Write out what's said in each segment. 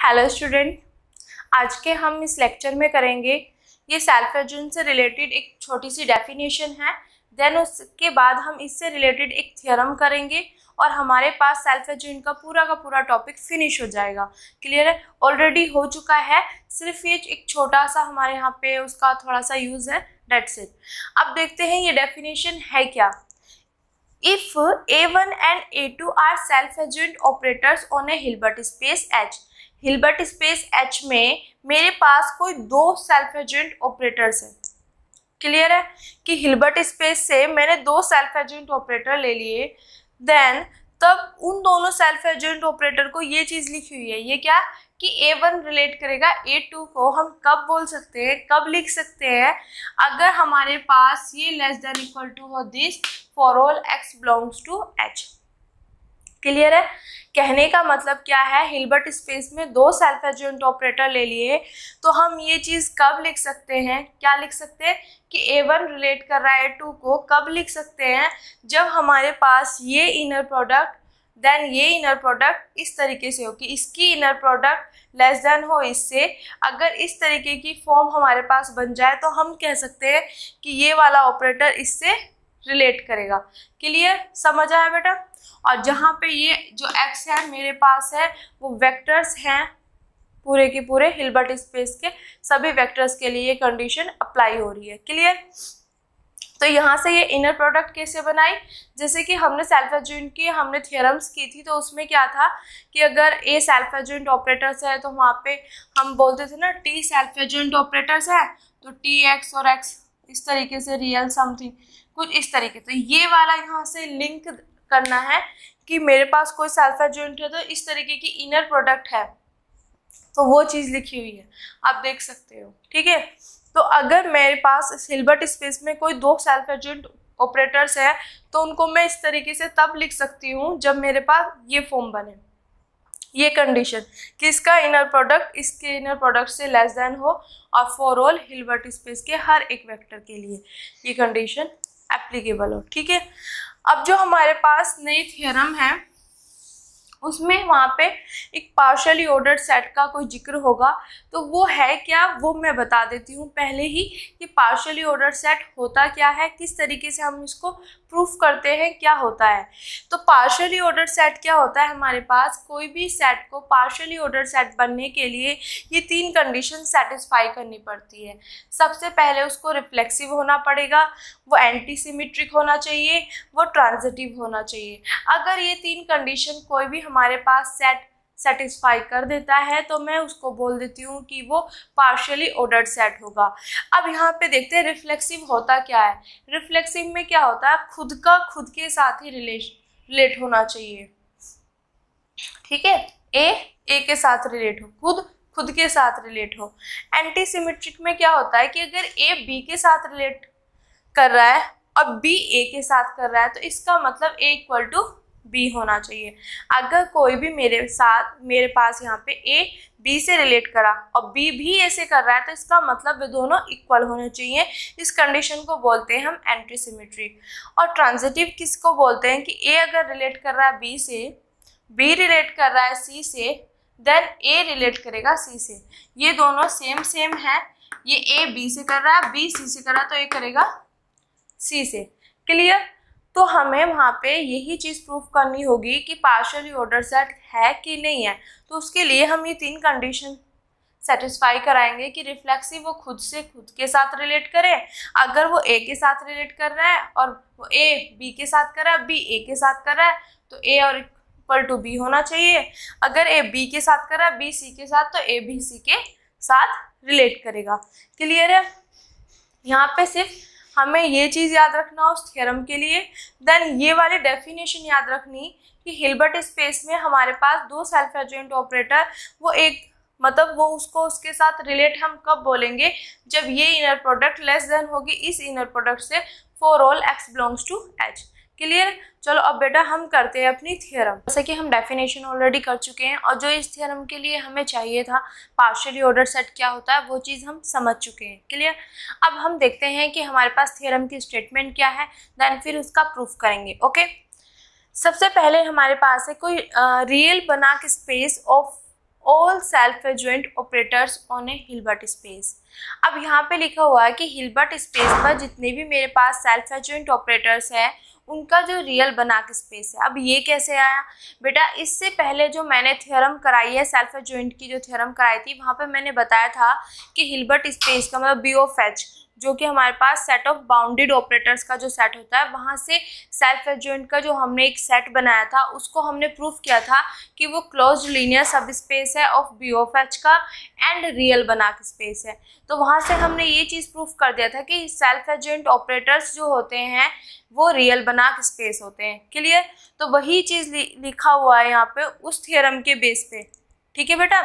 Hello student, आज के हम इस लेक्चर में करेंगे ये सेल्फ एडजॉइंट से रिलेटेड एक छोटी सी डेफिनेशन है। देन उसके बाद हम इससे रिलेटेड एक थ्योरम करेंगे और हमारे पास सेल्फ एडजॉइंट का पूरा टॉपिक फिनिश हो जाएगा। क्लियर है? ऑलरेडी हो चुका है, सिर्फ ये एक छोटा सा हमारे यहाँ पे उसका थोड़ा सा यूज है, दैट्स इट। अब देखते हैं ये डेफिनेशन है क्या। If A1 and A2 are self-adjoint operators on a Hilbert space H, Hilbert space H में मेरे पास कोई दो सेल्फ एडजॉइंट ऑपरेटर्स हैं। क्लियर है कि हिल्बर्ट स्पेस से मैंने दो सेल्फ एडजॉइंट ऑपरेटर ले लिए, देन तब उन दोनों सेल्फ एडजॉइंट ऑपरेटर को ये चीज लिखी हुई है, ये क्या कि A1 रिलेट करेगा A2 को। हम कब बोल सकते हैं, कब लिख सकते हैं, अगर हमारे पास ये लेस देन इक्वल टू हो this for all x belongs to H। Clear है? कहने का मतलब क्या है, हिल्बर्ट स्पेस में दो सेल्फ एडजॉइंट ऑपरेटर ले लिए तो हम ये चीज कब लिख सकते हैं, क्या लिख सकते हैं कि A1 रिलेट कर रहा है A2 को। कब लिख सकते हैं, जब हमारे पास ये इनर प्रोडक्ट देन ये इनर प्रोडक्ट इस तरीके से हो कि इसकी इनर प्रोडक्ट लेस देन हो इससे। अगर इस तरीके की फॉर्म हमारे पास बन जाए तो हम कह सकते हैं कि ये वाला ऑपरेटर इससे रिलेट करेगा। क्लियर? समझ आया बेटा? और जहाँ पे ये जो x है मेरे पास है वो वेक्टर्स हैं, पूरे के पूरे हिल्बर्ट स्पेस के सभी वेक्टर्स के लिए ये कंडीशन अप्लाई हो रही है। क्लियर? तो यहाँ से ये इनर प्रोडक्ट कैसे बनाई, जैसे कि हमने सेल्फ एडजॉइंट की हमने थ्योरम्स की थी, तो उसमें क्या था कि अगर ए सेल्फ एडजॉइंट ऑपरेटर्स है तो वहाँ पे हम बोलते थे ना टी सेल्फ एडजॉइंट ऑपरेटर्स है तो टी एक्स और एक्स इस तरीके से रियल समथिंग कुछ इस तरीके। तो ये वाला यहाँ से लिंक करना है कि मेरे पास कोई सेल्फ एडजॉइंट है तो इस तरीके की इनर प्रोडक्ट है, तो वो चीज लिखी हुई है, आप देख सकते हो। ठीक है? तो अगर मेरे पास हिल्बर्ट स्पेस में कोई दो सेल्फ एडजॉइंट ऑपरेटर्स है तो उनको मैं इस तरीके से तब लिख सकती हूँ जब मेरे पास ये फॉर्म बने, ये कंडीशन कि इसका इनर प्रोडक्ट इसके इनर प्रोडक्ट से लेस देन हो और फॉर ऑल हिल्बर्ट स्पेस के हर एक वेक्टर के लिए ये कंडीशन एप्लीकेबल हो। ठीक है? अब जो हमारे पास नई थ्योरम है उसमें वहाँ पे एक पार्शियली ऑर्डर्ड सेट का कोई जिक्र होगा, तो वो है क्या वो मैं बता देती हूँ पहले ही कि पार्शियली ऑर्डर्ड सेट होता क्या है, किस तरीके से हम इसको प्रूफ करते हैं, क्या होता है। तो पार्शियली ऑर्डर्ड सेट क्या होता है, हमारे पास कोई भी सेट को पार्शियली ऑर्डर्ड सेट बनने के लिए ये तीन कंडीशन सेटिस्फाई करनी पड़ती है। सबसे पहले उसको रिफ्लेक्सिव होना पड़ेगा, वो एंटी सिमेट्रिक होना चाहिए, वो ट्रांजिटिव होना चाहिए। अगर ये तीन कंडीशन कोई भी हमारे पास सेट सेटिस्फाई कर देता है तो मैं उसको बोल देती हूँ कि वो पार्शियली ऑर्डर्ड सेट होगा। अब यहाँ पे देखते हैं रिफ्लेक्सिव होता क्या है। रिफ्लेक्सिव में क्या होता है, खुद का खुद के साथ ही रिलेट होना चाहिए। ठीक है? ए के साथ रिलेट हो, खुद के साथ रिलेट हो। एंटी सिमेट्रिक में क्या होता है कि अगर ए बी के साथ रिलेट कर रहा है और बी ए के साथ कर रहा है तो इसका मतलब ए इक्वल टू बी होना चाहिए। अगर कोई भी मेरे पास यहाँ पे ए बी से रिलेट करा और बी भी ए से कर रहा है तो इसका मतलब वे दोनों इक्वल होने चाहिए। इस कंडीशन को बोलते हैं हम एंटी सिमेट्रिक। और ट्रांजिटिव किसको बोलते हैं कि ए अगर रिलेट कर रहा है बी से, बी रिलेट कर रहा है सी से, देन ए रिलेट करेगा सी से। ये दोनों सेम है, ये ए बी से कर रहा है, बी सी से कर रहा है तो ए करेगा सी से। क्लियर? तो हमें वहाँ पे यही चीज़ प्रूफ करनी होगी कि पार्शियली ऑर्डर सेट है कि नहीं है। तो उसके लिए हम ये तीन कंडीशन सेटिस्फाई कराएंगे कि रिफ्लेक्सिव वो खुद से खुद के साथ रिलेट करे, अगर वो ए के साथ रिलेट कर रहा है और वो ए बी के साथ कर रहा है, बी ए के साथ कर रहा है तो ए और इक्वल टू बी होना चाहिए। अगर ए बी के साथ कर रहा है बी सी के साथ तो ए भी सी के साथ रिलेट करेगा। क्लियर है? यहाँ पे सिर्फ हमें ये चीज़ याद रखना उस थ्योरम के लिए। देन ये वाली डेफिनेशन याद रखनी कि हिल्बर्ट स्पेस में हमारे पास दो सेल्फ एडजॉइंट ऑपरेटर, वो एक मतलब वो उसको उसके साथ रिलेट हम कब बोलेंगे, जब ये इनर प्रोडक्ट लेस देन होगी इस इनर प्रोडक्ट से for all x belongs to H। Clear? चलो अब बेटा हम करते हैं अपनी थ्योरम। जैसे कि हम डेफिनेशन ऑलरेडी कर चुके हैं और जो इस थ्योरम के लिए हमें चाहिए था पार्शियली ऑर्डर सेट क्या होता है वो चीज़ हम समझ चुके हैं। क्लियर? अब हम देखते हैं कि हमारे पास थ्योरम की स्टेटमेंट क्या है, देन फिर उसका प्रूफ करेंगे। ओके? सबसे पहले हमारे पास है कोई रियल बनाक space all self adjoint operators on A Hilbert space. अब यहाँ पे लिखा हुआ है कि हिल्बर्ट स्पेस पर जितने भी मेरे पास सेल्फ एडजॉइंट ऑपरेटर्स हैं उनका जो रियल बनाक स्पेस है। अब ये कैसे आया बेटा, इससे पहले जो मैंने थ्योरम कराई है, सेल्फ एडजॉइंट की जो थ्योरम कराई थी, वहाँ पे मैंने बताया था कि हिल्बर्ट स्पेस का मतलब बी ऑफ एच, जो कि हमारे पास सेट ऑफ बाउंडेड ऑपरेटर्स का जो सेट होता है, वहाँ से सेल्फ एडजॉइंट का जो हमने एक सेट बनाया था उसको हमने प्रूफ किया था कि वो क्लोज्ड लीनियर सब स्पेस है ऑफ बी ऑफ एच का एंड रियल बनाक स्पेस है। तो वहाँ से हमने ये चीज़ प्रूफ कर दिया था कि सेल्फ एडजॉइंट ऑपरेटर्स जो होते हैं वो रियल बनाक स्पेस होते हैं। क्लियर? तो वही चीज़ लिखा हुआ है यहाँ पे उस थ्योरम के बेस पे। ठीक है बेटा,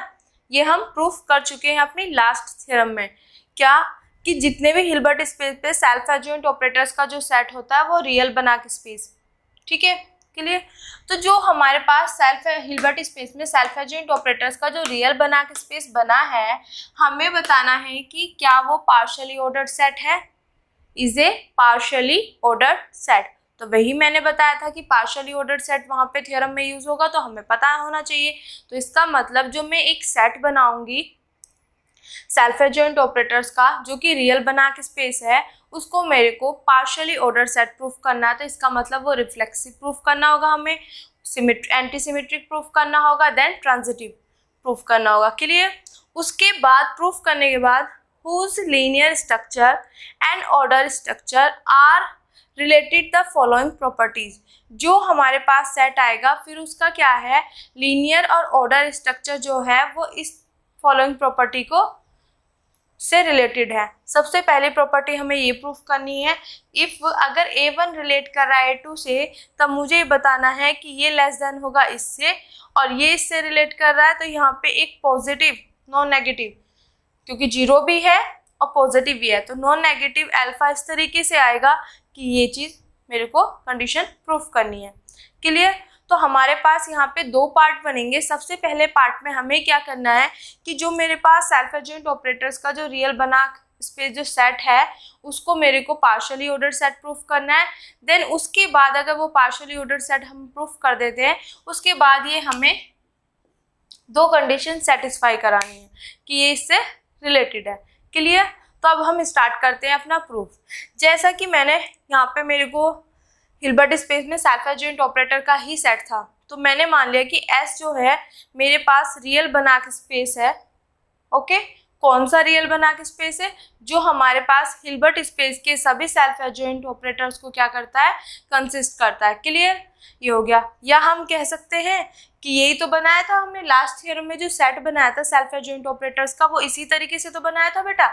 ये हम प्रूफ कर चुके हैं अपनी लास्ट थ्योरम में। क्या कि जितने भी हिल्बर्ट स्पेस पे सेल्फ एडजॉइंट ऑपरेटर्स का जो सेट होता है वो रियल बनाक स्पेस। ठीक है, क्लियर? तो जो हमारे पास हिल्बर्ट स्पेस में सेल्फ एडजॉइंट ऑपरेटर्स का जो रियल बनाक स्पेस बना है, हमें बताना है कि क्या वो पार्शियली ऑर्डर्ड सेट है, is a partially ordered set. तो वही मैंने बताया था कि पार्शियली ऑर्डर्ड सेट वहाँ पे थ्योरम में यूज होगा, तो हमें पता होना चाहिए। तो इसका मतलब जो मैं एक सेट बनाऊंगी सेल्फ एडजॉइंट ऑपरेटर्स का जो कि रियल बनाक स्पेस है, उसको मेरे को पार्शियली ऑर्डर सेट प्रूफ करना है। तो इसका मतलब वो रिफ्लेक्सिव प्रूफ करना होगा, हमें एंटी सिमेट्रिक प्रूफ करना होगा, देन ट्रांजिटिव प्रूफ करना होगा। क्लियर? उसके बाद प्रूफ करने के बाद whose linear structure and order structure are related the following properties, जो हमारे पास सेट आएगा फिर उसका क्या है, लीनियर और ऑर्डर स्ट्रक्चर जो है वो इस फॉलोइंग प्रॉपर्टी को से रिलेटेड है। सबसे पहली प्रॉपर्टी हमें ये प्रूफ करनी है, इफ अगर A1 रिलेट कर रहा है A2 से, तब मुझे ये बताना है कि ये लेस देन होगा इससे, और ये इससे रिलेट कर रहा है तो यहाँ पे एक पॉजिटिव नॉन नेगेटिव, क्योंकि जीरो भी है और पॉजिटिव भी है, तो नॉन नेगेटिव अल्फा इस तरीके से आएगा कि ये चीज़ मेरे को कंडीशन प्रूफ करनी है। क्लियर? तो हमारे पास यहाँ पे दो पार्ट बनेंगे। सबसे पहले पार्ट में हमें क्या करना है कि जो मेरे पास सेल्फ एडजॉइंट ऑपरेटर्स का जो रियल बनाक स्पेस जो सेट है उसको मेरे को पार्शियली ऑर्डर्ड सेट प्रूफ करना है। देन उसके बाद अगर वो पार्शियली ऑर्डर्ड सेट हम प्रूफ कर देते हैं, उसके बाद ये हमें दो कंडीशन सेटिस्फाई करानी है कि ये इससे रिलेटेड है। क्लियर? तो अब हम स्टार्ट करते हैं अपना प्रूफ। जैसा कि मैंने यहाँ पे मेरे को हिल्बर्ट स्पेस में सेल्फ एडजॉइंट ऑपरेटर का ही सेट था, तो मैंने मान लिया कि S जो है मेरे पास रियल बनाक स्पेस है। ओके, कौन सा रियल बनाक स्पेस है? जो हमारे पास हिल्बर्ट स्पेस के सभी सेल्फ एडजॉइंट ऑपरेटर्स को क्या करता है, कंसिस्ट करता है। क्लियर? ये हो गया। या हम कह सकते हैं कि यही तो बनाया था हमने लास्ट थ्योरम में, जो सेट बनाया था सेल्फ एडजॉइंट ऑपरेटर्स का, वो इसी तरीके से तो बनाया था बेटा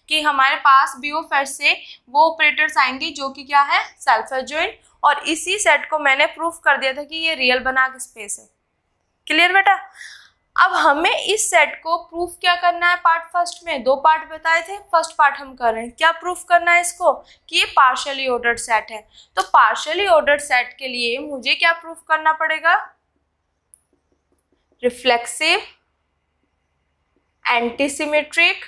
कि हमारे पास बी ऑफ एच से वो ऑपरेटर्स आएंगे जो कि क्या है, सेल्फ एडजॉइंट, और इसी सेट को मैंने प्रूफ कर दिया था कि ये रियल बनाक स्पेस है। क्लियर बेटा? अब हमें इस सेट को प्रूफ क्या करना है, पार्ट फर्स्ट में दो पार्ट बताए थे, फर्स्ट पार्ट हम कर रहे हैं। क्या प्रूफ करना है इसको कि ये पार्शियली ऑर्डर्ड सेट है। तो पार्शियली ऑर्डर्ड सेट के लिए मुझे क्या प्रूफ करना पड़ेगा, रिफ्लेक्सिव, एंटीसिमेट्रिक,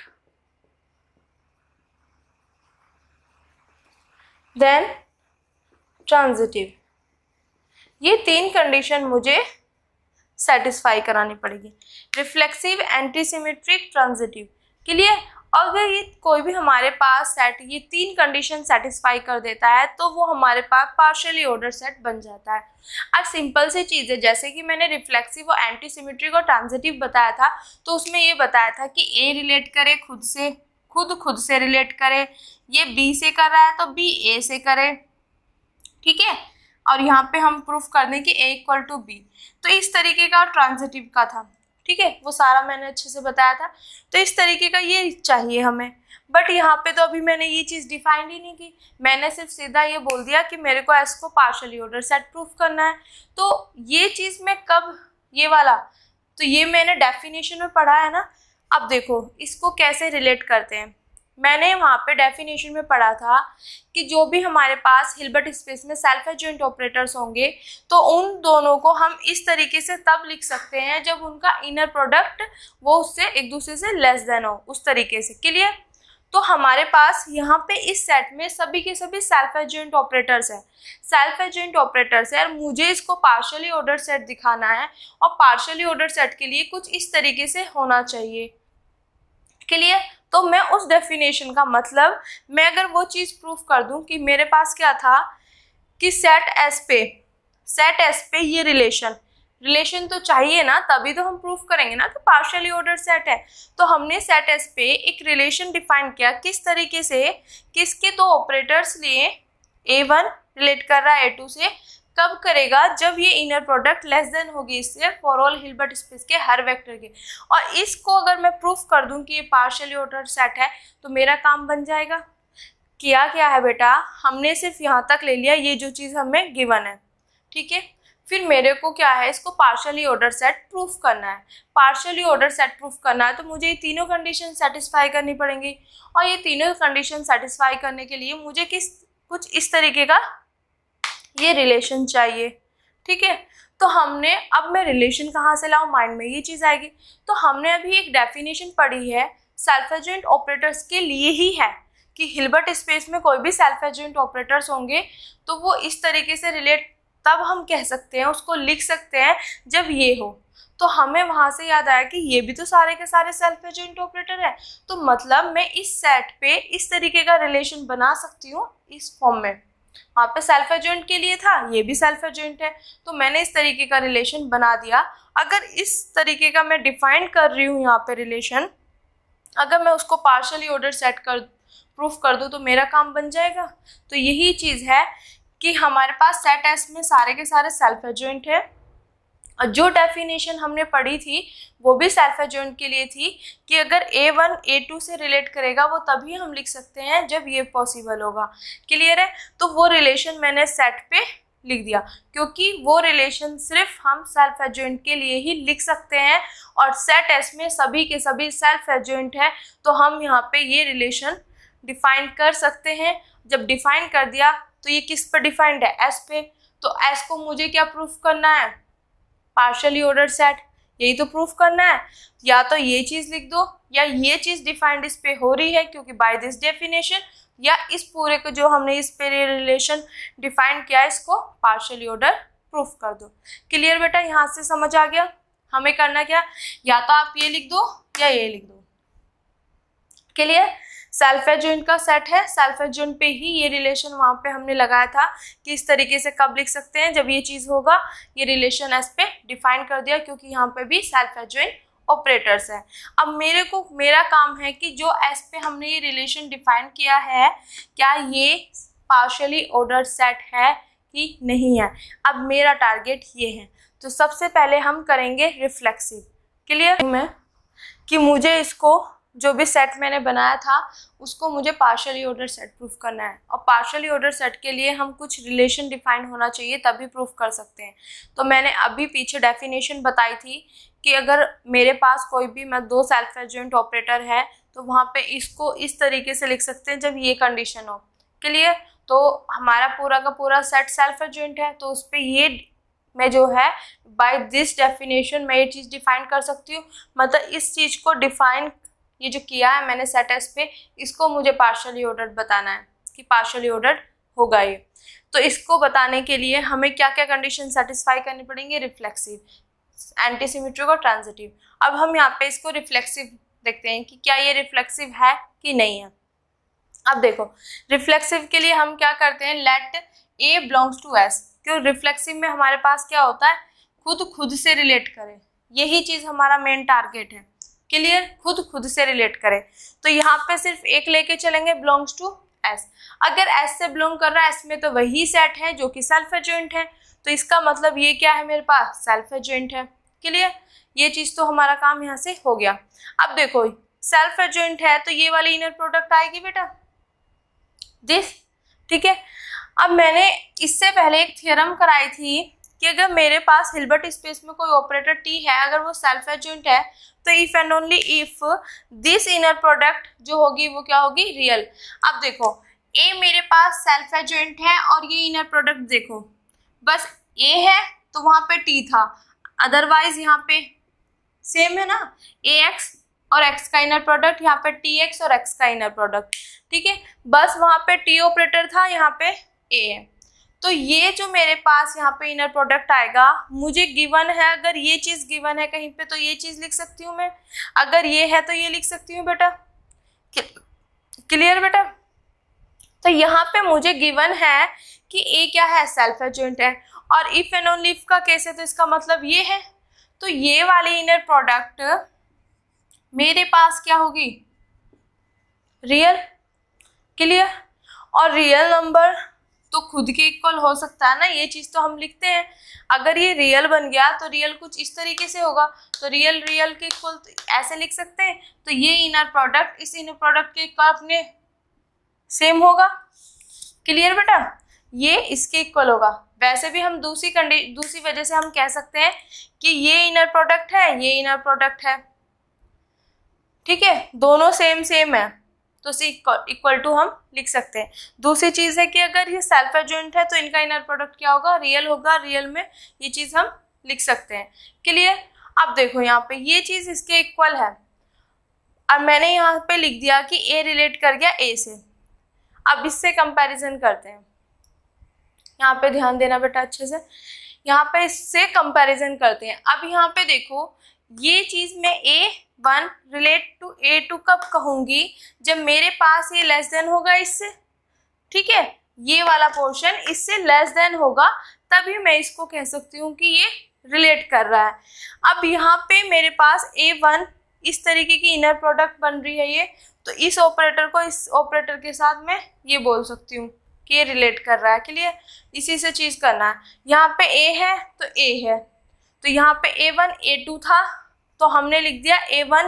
देन ट्रांजिटिव। ये तीन कंडीशन मुझे सेटिस्फाई करानी पड़ेगी, रिफ्लेक्सिव, एंटीसिमेट्रिक, ट्रांजिटिव। क्लियर? अगर ये कोई भी हमारे पास सेट ये तीन कंडीशन सेटिस्फाई कर देता है तो वो हमारे पास पार्शियली ऑर्डर सेट बन जाता है। अब सिंपल सी चीज़ है, जैसे कि मैंने रिफ्लेक्सिव और एंटीसिमेट्रिक और ट्रांजिटिव बताया था, तो उसमें ये बताया था कि A रिलेट करे खुद से, खुद से रिलेट करे, ये B से कर रहा है तो B A से करे। ठीक है? और यहाँ पे हम प्रूफ कर दें कि A इक्वल टू B। तो इस तरीके का ट्रांजिटिव का था। ठीक है, वो सारा मैंने अच्छे से बताया था। तो इस तरीके का ये चाहिए हमें, बट यहाँ पे तो अभी मैंने ये चीज़ डिफाइन ही नहीं की, मैंने सिर्फ सीधा ये बोल दिया कि मेरे को S को पार्शियली ऑर्डर सेट प्रूफ करना है। तो ये चीज़ मैं कब, ये वाला तो ये मैंने डेफिनेशन में पढ़ा है ना। अब देखो इसको कैसे रिलेट करते हैं। मैंने वहाँ पे डेफिनेशन में पढ़ा था कि जो भी हमारे पास हिल्बर्ट स्पेस में सेल्फ एडजॉइंट ऑपरेटर्स होंगे तो उन दोनों को हम इस तरीके से तब लिख सकते हैं जब उनका इनर प्रोडक्ट वो उससे एक दूसरे से लेस देन हो, उस तरीके से। क्लियर? तो हमारे पास यहाँ पे इस सेट में सभी के सभी सेल्फ एडजॉइंट ऑपरेटर्स हैं, सेल्फ एडजॉइंट ऑपरेटर्स है, और मुझे इसको पार्शियली ऑर्डर सेट दिखाना है, और पार्शियली ऑर्डर सेट के लिए कुछ इस तरीके से होना चाहिए। क्लियर? तो मैं उस डेफिनेशन का मतलब, मैं अगर वो चीज़ प्रूफ कर दूं कि मेरे पास क्या था कि सेट एस पे ये रिलेशन तो चाहिए ना, तभी तो हम प्रूफ करेंगे ना, तो पार्शियली ऑर्डर सेट है। तो हमने सेट एस पे एक रिलेशन डिफाइन किया, किस तरीके से, किसके दो ऑपरेटर्स लिए A1 रिलेट कर रहा है A2 से, कब करेगा, जब ये इनर प्रोडक्ट लेस देन होगी इससे फॉर ऑल हिल्बर्ट स्पेस के हर वेक्टर के। और इसको अगर मैं प्रूफ कर दूं कि ये पार्शियली ऑर्डर सेट है, तो मेरा काम बन जाएगा। किया क्या है बेटा, हमने सिर्फ यहाँ तक ले लिया, ये जो चीज़ हमें गिवन है, ठीक है। फिर मेरे को क्या है, इसको पार्शियली ऑर्डर सेट प्रूफ करना है। पार्शियली ऑर्डर सेट प्रूफ करना है तो मुझे ये तीनों कंडीशन सेटिस्फाई करनी पड़ेंगी, और ये तीनों कंडीशन सेटिस्फाई करने के लिए मुझे कुछ इस तरीके का ये रिलेशन चाहिए, ठीक है। तो हमने, अब मैं रिलेशन कहाँ से लाऊं, माइंड में ये चीज़ आएगी। तो हमने अभी एक डेफिनेशन पढ़ी है सेल्फ एडजॉइंट ऑपरेटर्स के लिए ही है, कि हिल्बर्ट स्पेस में कोई भी सेल्फ एडजॉइंट ऑपरेटर्स होंगे तो वो इस तरीके से रिलेट, तब हम कह सकते हैं, उसको लिख सकते हैं जब ये हो। तो हमें वहाँ से याद आया कि ये भी तो सारे के सारे सेल्फ एडजॉइंट ऑपरेटर है, तो मतलब मैं इस सेट पे इस तरीके का रिलेशन बना सकती हूँ इस फॉर्म में। वहाँ पे सेल्फ एडजॉइंट के लिए था, ये भी सेल्फ एडजॉइंट है, तो मैंने इस तरीके का रिलेशन बना दिया। अगर इस तरीके का मैं डिफाइन कर रही हूँ यहाँ पे रिलेशन, अगर मैं उसको पार्शियली ऑर्डर सेट कर प्रूफ कर दूँ तो मेरा काम बन जाएगा। तो यही चीज़ है कि हमारे पास सेट एस में सारे के सारे सेल्फ एडजॉइंट है, और जो डेफिनेशन हमने पढ़ी थी वो भी सेल्फ एडजॉइंट के लिए थी, कि अगर A1 A2 से रिलेट करेगा वो तभी हम लिख सकते हैं जब ये पॉसिबल होगा। क्लियर है? तो वो रिलेशन मैंने सेट पे लिख दिया, क्योंकि वो रिलेशन सिर्फ हम सेल्फ एडजॉइंट के लिए ही लिख सकते हैं, और सेट एस में सभी के सभी सेल्फ एडजॉइंट है, तो हम यहाँ पे ये रिलेशन डिफाइन कर सकते हैं। जब डिफाइन कर दिया तो ये किस पर डिफाइंड है, एस पे, तो एस को मुझे क्या प्रूफ करना है, पार्शियली ऑर्डर सेट, यही तो प्रूफ करना है। या तो ये चीज़ लिख दो, या ये चीज़ डिफाइंड इस पे हो रही है क्योंकि बाय दिस डेफिनेशन, या इस पूरे को जो हमने इस पे रिलेशन डिफाइन किया है इसको पार्शियली ऑर्डर प्रूफ कर दो। क्लियर बेटा? यहाँ से समझ आ गया हमें करना क्या, या तो आप ये लिख दो या ये लिख दो। क्लियर? सेल्फ एडजॉइंट का सेट है, सेल्फ एडजॉइंट पे ही ये रिलेशन वहाँ पे हमने लगाया था कि इस तरीके से कब लिख सकते हैं, जब ये चीज़ होगा। ये रिलेशन एस पे डिफाइन कर दिया क्योंकि यहाँ पे भी सेल्फ एडजॉइंट ऑपरेटर्स है। अब मेरा काम है कि जो एस पे हमने ये रिलेशन डिफाइन किया है, क्या ये पार्शियली ऑर्डर सेट है कि नहीं है। अब मेरा टारगेट ये है, तो सबसे पहले हम करेंगे रिफ्लेक्सिव। क्लियर में कि मुझे इसको, जो भी सेट मैंने बनाया था उसको मुझे पार्शियली ऑर्डर सेट प्रूफ करना है, और पार्शियली ऑर्डर सेट के लिए हम कुछ रिलेशन डिफाइन होना चाहिए तभी प्रूफ कर सकते हैं। तो मैंने अभी पीछे डेफिनेशन बताई थी कि अगर मेरे पास कोई भी दो सेल्फ एडजॉइंट ऑपरेटर है तो वहाँ पे इसको इस तरीके से लिख सकते हैं जब ये कंडीशन हो। क्लियर? तो हमारा पूरा का पूरा सेट सेल्फ एडजॉइंट है, तो उस पर ये मैं जो है बाय दिस डेफिनेशन मैं ये चीज़ डिफाइन कर सकती हूँ। मतलब इस चीज़ को डिफाइन, ये जो किया है मैंने सेट एस पे, इसको मुझे पार्शियली ऑर्डर बताना है कि पार्शियली ऑर्डर होगा ये। तो इसको बताने के लिए हमें क्या क्या कंडीशन सेटिस्फाई करनी पड़ेंगी, रिफ्लेक्सिव, एंटी सिमेट्रिक और ट्रांजिटिव। अब हम यहाँ पे इसको रिफ्लेक्सिव देखते हैं कि क्या ये रिफ्लेक्सिव है कि नहीं है। अब देखो रिफ्लेक्सिव के लिए हम क्या करते हैं, let A belongs to S. क्यों? रिफ्लेक्सिव में हमारे पास क्या होता है, खुद से रिलेट करें, यही चीज़ हमारा मेन टारगेट है। क्लियर? खुद से रिलेट करें। तो यहाँ पे सिर्फ एक लेके चलेंगे, बिलोंग्स टू एस। अगर एस से बिलोंग कर रहा है, एस में तो वही सेट है जो कि सेल्फ एडजॉइंट है, तो इसका मतलब ये क्या है, मेरे पास सेल्फ एडजॉइंट है। क्लियर? ये चीज़ तो हमारा काम यहाँ से हो गया। अब देखो सेल्फ एडजॉइंट है तो ये वाली इनर प्रोडक्ट आएगी बेटा, दिस, ठीक है। अब मैंने इससे पहले एक थ्योरम कराई थी कि अगर मेरे पास हिल्बर्ट स्पेस में कोई ऑपरेटर टी है, अगर वो सेल्फ एडजॉइंट है, तो if and only if this inner product जो होगी वो क्या होगी, रियल। अब देखो ए मेरे पास सेल्फ एडजॉइंट है और ये इनर प्रोडक्ट देखो बस ए है तो वहाँ पे टी था, अदरवाइज यहाँ पे सेम है ना, ए एक्स और x का इनर प्रोडक्ट, यहाँ पे tx और x का इनर प्रोडक्ट, ठीक है। बस वहां पे t ऑपरेटर था, यहाँ पे a है। तो ये जो मेरे पास यहाँ पे इनर प्रोडक्ट आएगा, मुझे गिवन है, अगर ये चीज गिवन है कहीं पे तो ये चीज लिख सकती हूँ मैं, अगर ये है तो ये लिख सकती हूँ बेटा। क्लियर बेटा? तो यहाँ पे मुझे गिवन है कि A क्या है, सेल्फ एडजॉइंट है, और इफ एंड ओनली इफ का केस है तो इसका मतलब ये है। तो ये वाली इनर प्रोडक्ट मेरे पास क्या होगी, रियल। क्लियर? और रियल नंबर तो खुद के इक्वल हो सकता है ना, ये चीज तो हम लिखते हैं। अगर ये रियल बन गया तो रियल कुछ इस तरीके से होगा, तो रियल रियल के इक्वल तो ऐसे लिख सकते हैं। तो ये इनर प्रोडक्ट इस इनर प्रोडक्ट के इक्वल अपने सेम होगा। क्लियर बेटा? ये इसके इक्वल होगा। वैसे भी हम दूसरी वजह से हम कह सकते हैं कि ये इनर प्रोडक्ट है, ये इनर प्रोडक्ट है, ठीक है, दोनों सेम सेम है, तो इक्वल टू हम लिख सकते हैं। दूसरी चीज है कि अगर ये सेल्फ एडजॉइंट है तो इनका इनर प्रोडक्ट क्या होगा, रियल होगा। रियल में ये चीज हम लिख सकते हैं। क्लियर? अब देखो यहाँ पे ये चीज इसके इक्वल है, और मैंने यहाँ पे लिख दिया कि ए रिलेट कर गया ए से। अब इससे कंपैरिजन करते हैं, यहाँ पे ध्यान देना बेटा अच्छे से, यहाँ पे इससे कंपैरिजन करते हैं। अब यहाँ पे देखो ये चीज मैं A1 रिलेट टू A2 कब कहूंगी, जब मेरे पास ये लेस देन होगा इससे, ठीक है, ये वाला पोर्शन इससे लेस देन होगा, तभी मैं इसको कह सकती हूँ कि ये रिलेट कर रहा है। अब यहाँ पे मेरे पास A1 इस तरीके की इनर प्रोडक्ट बन रही है ये, तो इस ऑपरेटर को इस ऑपरेटर के साथ मैं ये बोल सकती हूँ कि ये रिलेट कर रहा है। क्लियर? इसी से चीज करना है। यहाँ पे A है तो A है, तो यहाँ पे A1 A2 था तो हमने लिख दिया A1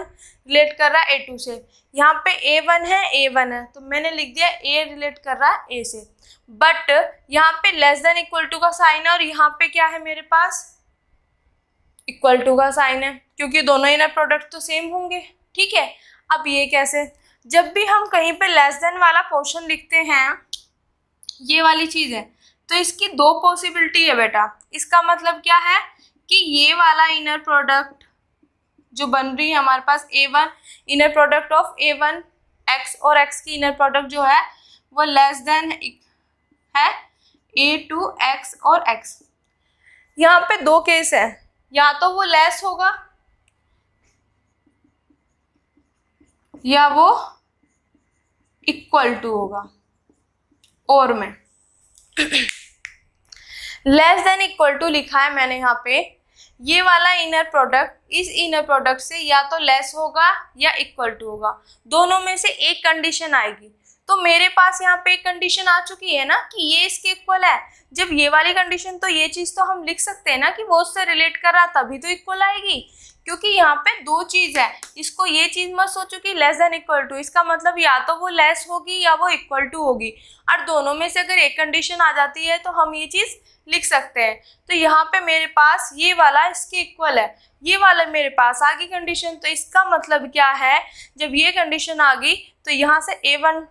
रिलेट कर रहा है A2 से। यहाँ पे A1 है A1 है तो मैंने लिख दिया A रिलेट कर रहा है A से। बट यहाँ पे लेस देन इक्वल टू का साइन है, और यहाँ पे क्या है मेरे पास, इक्वल टू का साइन है, क्योंकि दोनों इनर प्रोडक्ट तो सेम होंगे। ठीक है, अब ये कैसे, जब भी हम कहीं पे लेस देन वाला पोर्शन लिखते हैं, ये वाली चीज है, तो इसकी दो पॉसिबिलिटी है बेटा। इसका मतलब क्या है कि ये वाला इनर प्रोडक्ट जो बन रही है हमारे पास A1 inner product of A1 x और x की इनर प्रोडक्ट जो है वो लेस देन है A2 x और x। यहाँ पे दो केस है, या तो वो लेस होगा या वो इक्वल टू होगा। और में लेस देन इक्वल टू लिखा है मैंने यहाँ पे, ये वाला इनर प्रोडक्ट इस इनर प्रोडक्ट से या तो लेस होगा या इक्वल टू होगा, दोनों में से एक कंडीशन आएगी। तो मेरे पास यहाँ पे एक कंडीशन आ चुकी है ना कि ये इसके इक्वल है। जब ये वाली कंडीशन, तो ये चीज तो हम लिख सकते हैं ना कि वो उससे रिलेट कर रहा, तभी तो इक्वल आएगी, क्योंकि यहाँ पे दो चीज है। इसको ये चीज मत सोचो कि लेस देन इक्वल टू, इसका मतलब या तो वो लेस होगी या वो इक्वल टू होगी, और दोनों में से अगर एक कंडीशन आ जाती है तो हम ये चीज लिख सकते हैं। तो यहाँ पे मेरे पास ये वाला इसके इक्वल है, ये वाला मेरे पास आ गई कंडीशन। तो इसका मतलब क्या है, जब ये कंडीशन आ गई तो यहाँ से A1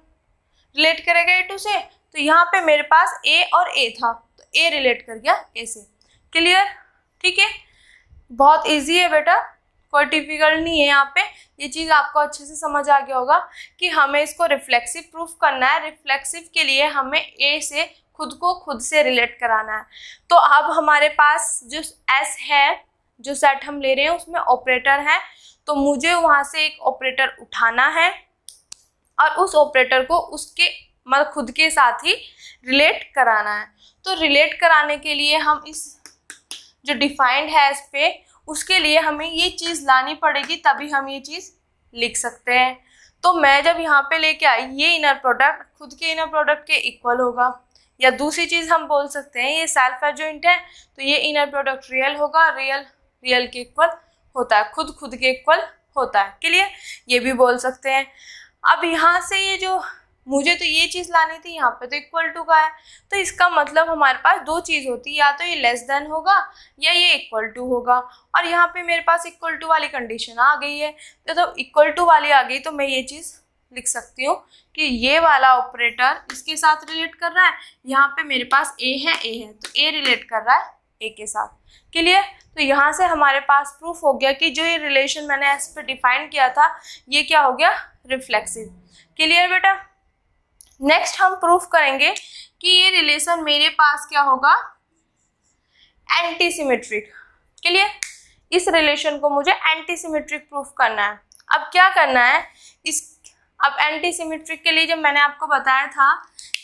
रिलेट करेगा A2 से, तो यहाँ पे मेरे पास A और A था तो A रिलेट कर गया A से। क्लियर? ठीक है, बहुत इजी है बेटा, कोई डिफिकल्ट नहीं है यहाँ पे। ये चीज़ आपको अच्छे से समझ आ गया होगा कि हमें इसको रिफ्लेक्सिव प्रूफ करना है। रिफ्लेक्सिव के लिए हमें A से खुद को खुद से रिलेट कराना है। तो अब हमारे पास जो S है, जो सेट हम ले रहे हैं उसमें ऑपरेटर है, तो मुझे वहाँ से एक ऑपरेटर उठाना है और उस ऑपरेटर को उसके मतलब खुद के साथ ही रिलेट कराना है। तो रिलेट कराने के लिए हम इस जो डिफाइंड है इस पे, उसके लिए हमें ये चीज़ लानी पड़ेगी, तभी हम ये चीज़ लिख सकते हैं। तो मैं जब यहाँ पे लेके आई, ये इनर प्रोडक्ट खुद के इनर प्रोडक्ट के इक्वल होगा, या दूसरी चीज़ हम बोल सकते हैं ये सेल्फ एडजॉइंट है तो ये इनर प्रोडक्ट रियल होगा, रियल रियल के इक्वल होता है, खुद खुद के इक्वल होता है। क्लियर? ये भी बोल सकते हैं। अब यहाँ से ये जो मुझे तो ये चीज़ लानी थी, यहाँ पे तो इक्वल टू का है, तो इसका मतलब हमारे पास दो चीज़ होती है, या तो ये लेस देन होगा या ये इक्वल टू होगा। और यहाँ पे मेरे पास इक्वल टू वाली कंडीशन आ गई है, तो इक्वल टू वाली आ गई तो मैं ये चीज़ लिख सकती हूँ कि ये वाला ऑपरेटर इसके साथ रिलेट कर रहा है। यहाँ पे मेरे पास A है तो A रिलेट कर रहा है ए के साथ। क्लियर? तो यहाँ से हमारे पास प्रूफ हो गया कि जो ये रिलेशन मैंने एस पे डिफाइन किया था ये क्या हो गया, रिफ्लेक्सिव। क्लियर बेटा? नेक्स्ट हम प्रूफ करेंगे कि ये रिलेशन मेरे पास क्या होगा, एंटी सिमेट्रिक। क्लियर? इस रिलेशन को मुझे एंटी सिमेट्रिक प्रूफ करना है। अब क्या करना है अब एंटी सिमेट्रिक के लिए जब मैंने आपको बताया था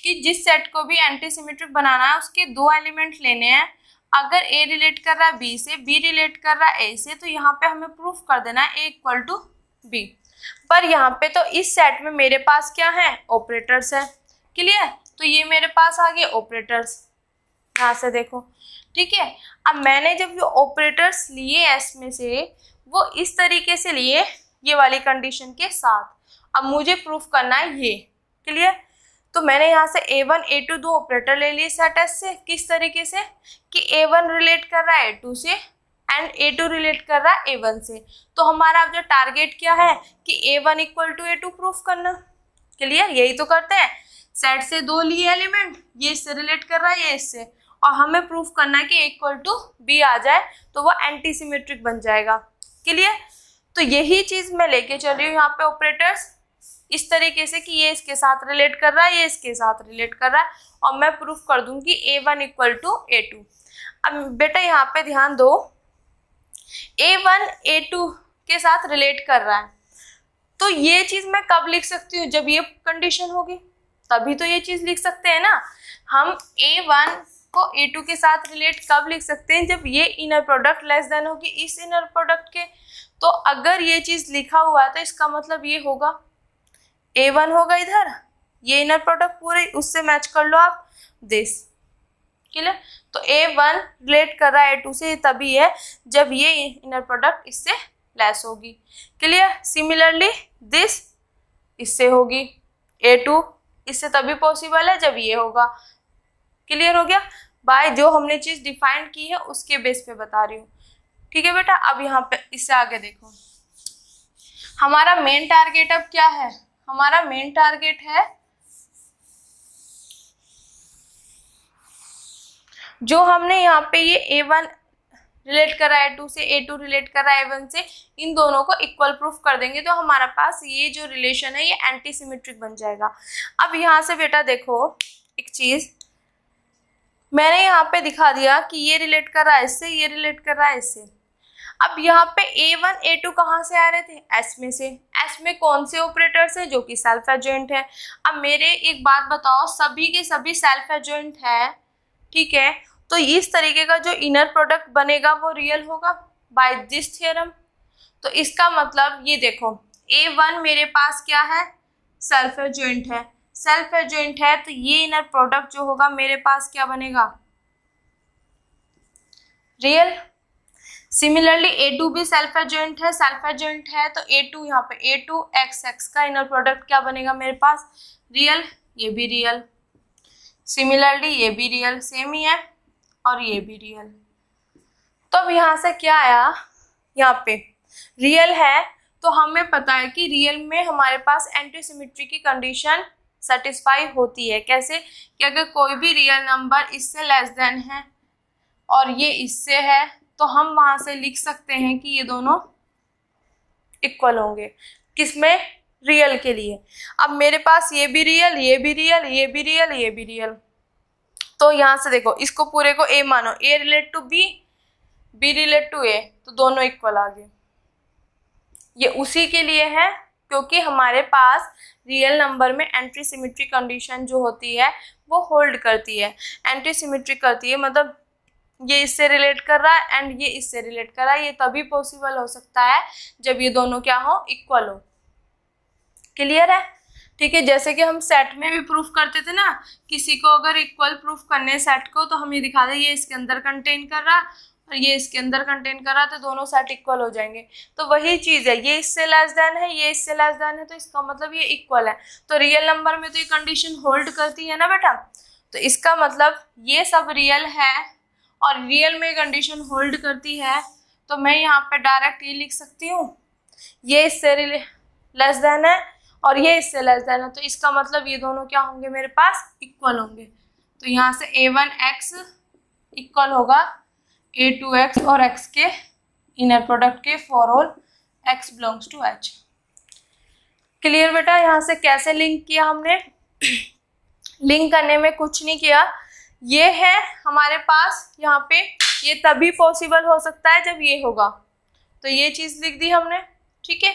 कि जिस सेट को भी एंटी सिमेट्रिक बनाना है उसके दो एलिमेंट लेने हैं। अगर ए रिलेट कर रहा है बी से, बी रिलेट कर रहा है ए से, तो यहाँ पे हमें प्रूफ कर देना है ए इक्वल टू बी। पर यहाँ पे तो इस सेट में मेरे पास क्या है, ऑपरेटर्स है। क्लियर? तो ये मेरे पास आ गए ऑपरेटर्स, यहाँ से देखो। ठीक है? अब मैंने जब ये ऑपरेटर्स लिए एस में से, वो इस तरीके से लिए ये वाली कंडीशन के साथ। अब मुझे प्रूफ करना है ये। क्लियर? तो मैंने यहाँ से A1 A2 दो ऑपरेटर ले लिए सेट एस से। किस तरीके से कि A1 रिलेट कर रहा है A2 से एंड A2 रिलेट कर रहा है A1 से। तो हमारा अब जो टारगेट क्या है कि A1 equal to A2 proof करना। क्लियर? यही तो करते हैं, सेट से दो लिए एलिमेंट, ये इससे रिलेट कर रहा है ये इससे, और हमें प्रूफ करना है कि A इक्वल टू B आ जाए तो वो एंटी सिमेट्रिक बन जाएगा। क्लियर? तो यही चीज मैं लेके चल रही हूँ यहाँ पे ऑपरेटर्स इस तरीके से कि ये इसके साथ रिलेट कर रहा है, ये इसके साथ रिलेट कर रहा है, और मैं प्रूफ कर दूंगी A1 इक्वल टू A2। अब बेटा यहाँ पे ध्यान दो, A1 A2 के साथ रिलेट कर रहा है, तो ये चीज मैं कब लिख सकती हूँ, जब ये कंडीशन होगी तभी तो ये चीज लिख सकते हैं ना। हम A1 को A2 के साथ रिलेट कब लिख सकते हैं, जब ये इनर प्रोडक्ट लेस देन होगी इस इनर प्रोडक्ट के। तो अगर ये चीज लिखा हुआ है तो इसका मतलब ये होगा A1 होगा इधर, ये इनर प्रोडक्ट पूरे उससे मैच कर लो आप दिस। क्लियर? तो A1 रिलेट कर रहा है A2 से तभी है जब ये इनर प्रोडक्ट इससे लेस होगी। क्लियर? सिमिलरली दिस इससे होगी, A2 इससे तभी पॉसिबल है जब ये होगा। क्लियर हो गया? बाय जो हमने चीज डिफाइन की है उसके बेस पे बता रही हूँ। ठीक है बेटा? अब यहाँ पे इससे आगे देखो, हमारा मेन टारगेट अब क्या है, हमारा मेन टारगेट है जो हमने यहाँ पे ये A1 रिलेट कर रहा है A2 से, A2 रिलेट कर रहा है A1 से, इन दोनों को इक्वल प्रूफ कर देंगे तो हमारा पास ये जो रिलेशन है ये एंटी सिमेट्रिक बन जाएगा। अब यहाँ से बेटा देखो एक चीज मैंने यहाँ पे दिखा दिया कि ये रिलेट कर रहा है इससे, ये रिलेट कर रहा है इससे। अब यहाँ पे A1 A2 कहाँ से आ रहे थे, एस में से। एस में कौन से ऑपरेटर्स है, जो कि सेल्फ एडजॉइंट है। अब मेरे एक बात बताओ, सभी के सभी सेल्फ एडजॉइंट है, ठीक है, तो इस तरीके का जो इनर प्रोडक्ट बनेगा वो रियल होगा बाय दिस थ्योरम। तो इसका मतलब ये देखो A1 मेरे पास क्या है, सेल्फ एडजॉइंट है, सेल्फ एडजॉइंट है तो ये इनर प्रोडक्ट जो होगा मेरे पास क्या बनेगा, रियल। सिमिलरली A2 भी सेल्फ एडजॉइंट है, सेल्फ एडजॉइंट है तो A2 यहाँ पे A2 XX का इनर प्रोडक्ट क्या बनेगा मेरे पास, रियल। ये भी रियल, सिमिलरली ये भी रियल, सेम ही है, और ये भी रियल। तो अब यहाँ से क्या आया, यहाँ पे रियल है तो हमें पता है कि रियल में हमारे पास एंटी सिमेट्री की कंडीशन सेटिस्फाई होती है। कैसे कि अगर कोई भी रियल नंबर इससे लेस देन है और ये इससे है तो हम वहां से लिख सकते हैं कि ये दोनों इक्वल होंगे। किसमें, रियल के लिए। अब मेरे पास ये भी रियल, ये भी रियल, ये भी रियल, ये भी रियल, तो यहाँ से देखो इसको पूरे को A मानो, A relate to B, B relate to A, तो दोनों इक्वल आ गए। ये उसी के लिए है क्योंकि हमारे पास रियल नंबर में एंटी सिमेट्री कंडीशन जो होती है वो होल्ड करती है, एंटी सिमेट्री करती है, मतलब ये इससे रिलेट कर रहा है एंड ये इससे रिलेट कर रहा है। ये तभी पॉसिबल हो सकता है जब ये दोनों क्या हो, इक्वल हो। क्लियर है? ठीक है, जैसे कि हम सेट में भी प्रूफ करते थे ना, किसी को अगर इक्वल प्रूफ करने सेट को तो हम ये दिखा दें ये इसके अंदर कंटेन कर रहा है और ये इसके अंदर कंटेन कर रहा है, तो दोनों सेट इक्वल हो जाएंगे। तो वही चीज है, ये इससे लेस देन है, ये इससे लेस देन है, तो इसका मतलब ये इक्वल है। तो रियल नंबर में तो ये कंडीशन होल्ड करती है ना बेटा, तो इसका मतलब ये सब रियल है और रियल में कंडीशन होल्ड करती है। तो मैं यहाँ पे डायरेक्ट ये लिख सकती हूँ ये इससे लेस देन है और ये इससे लेस देन है, तो इसका मतलब ये दोनों क्या होंगे मेरे पास, इक्वल होंगे। तो यहाँ से A1X इक्वल होगा A2x और x के इनर प्रोडक्ट के for all x belongs to H। Clear बेटा? यहाँ से कैसे लिंक किया हमने? लिंक करने में कुछ नहीं किया, ये है हमारे पास यहाँ पे, ये तभी पॉसिबल हो सकता है जब ये होगा, तो ये चीज़ लिख दी हमने। ठीक है,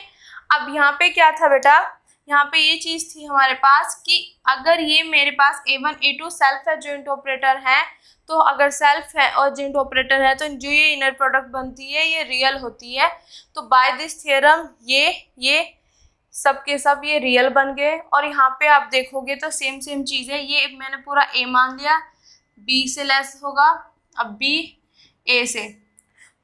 अब यहाँ पे क्या था बेटा, यहाँ पे ये चीज़ थी हमारे पास कि अगर ये मेरे पास A1 A2 self adjoint operator है, तो अगर सेल्फ है और एडजॉइंट ऑपरेटर है तो जो ये इनर प्रोडक्ट बनती है ये रियल होती है। तो बाय दिस थ्योरम ये सब के सब ये रियल बन गए। और यहाँ पे आप देखोगे तो सेम चीज़ है, ये मैंने पूरा A मान लिया, B से लेस होगा, अब B A से,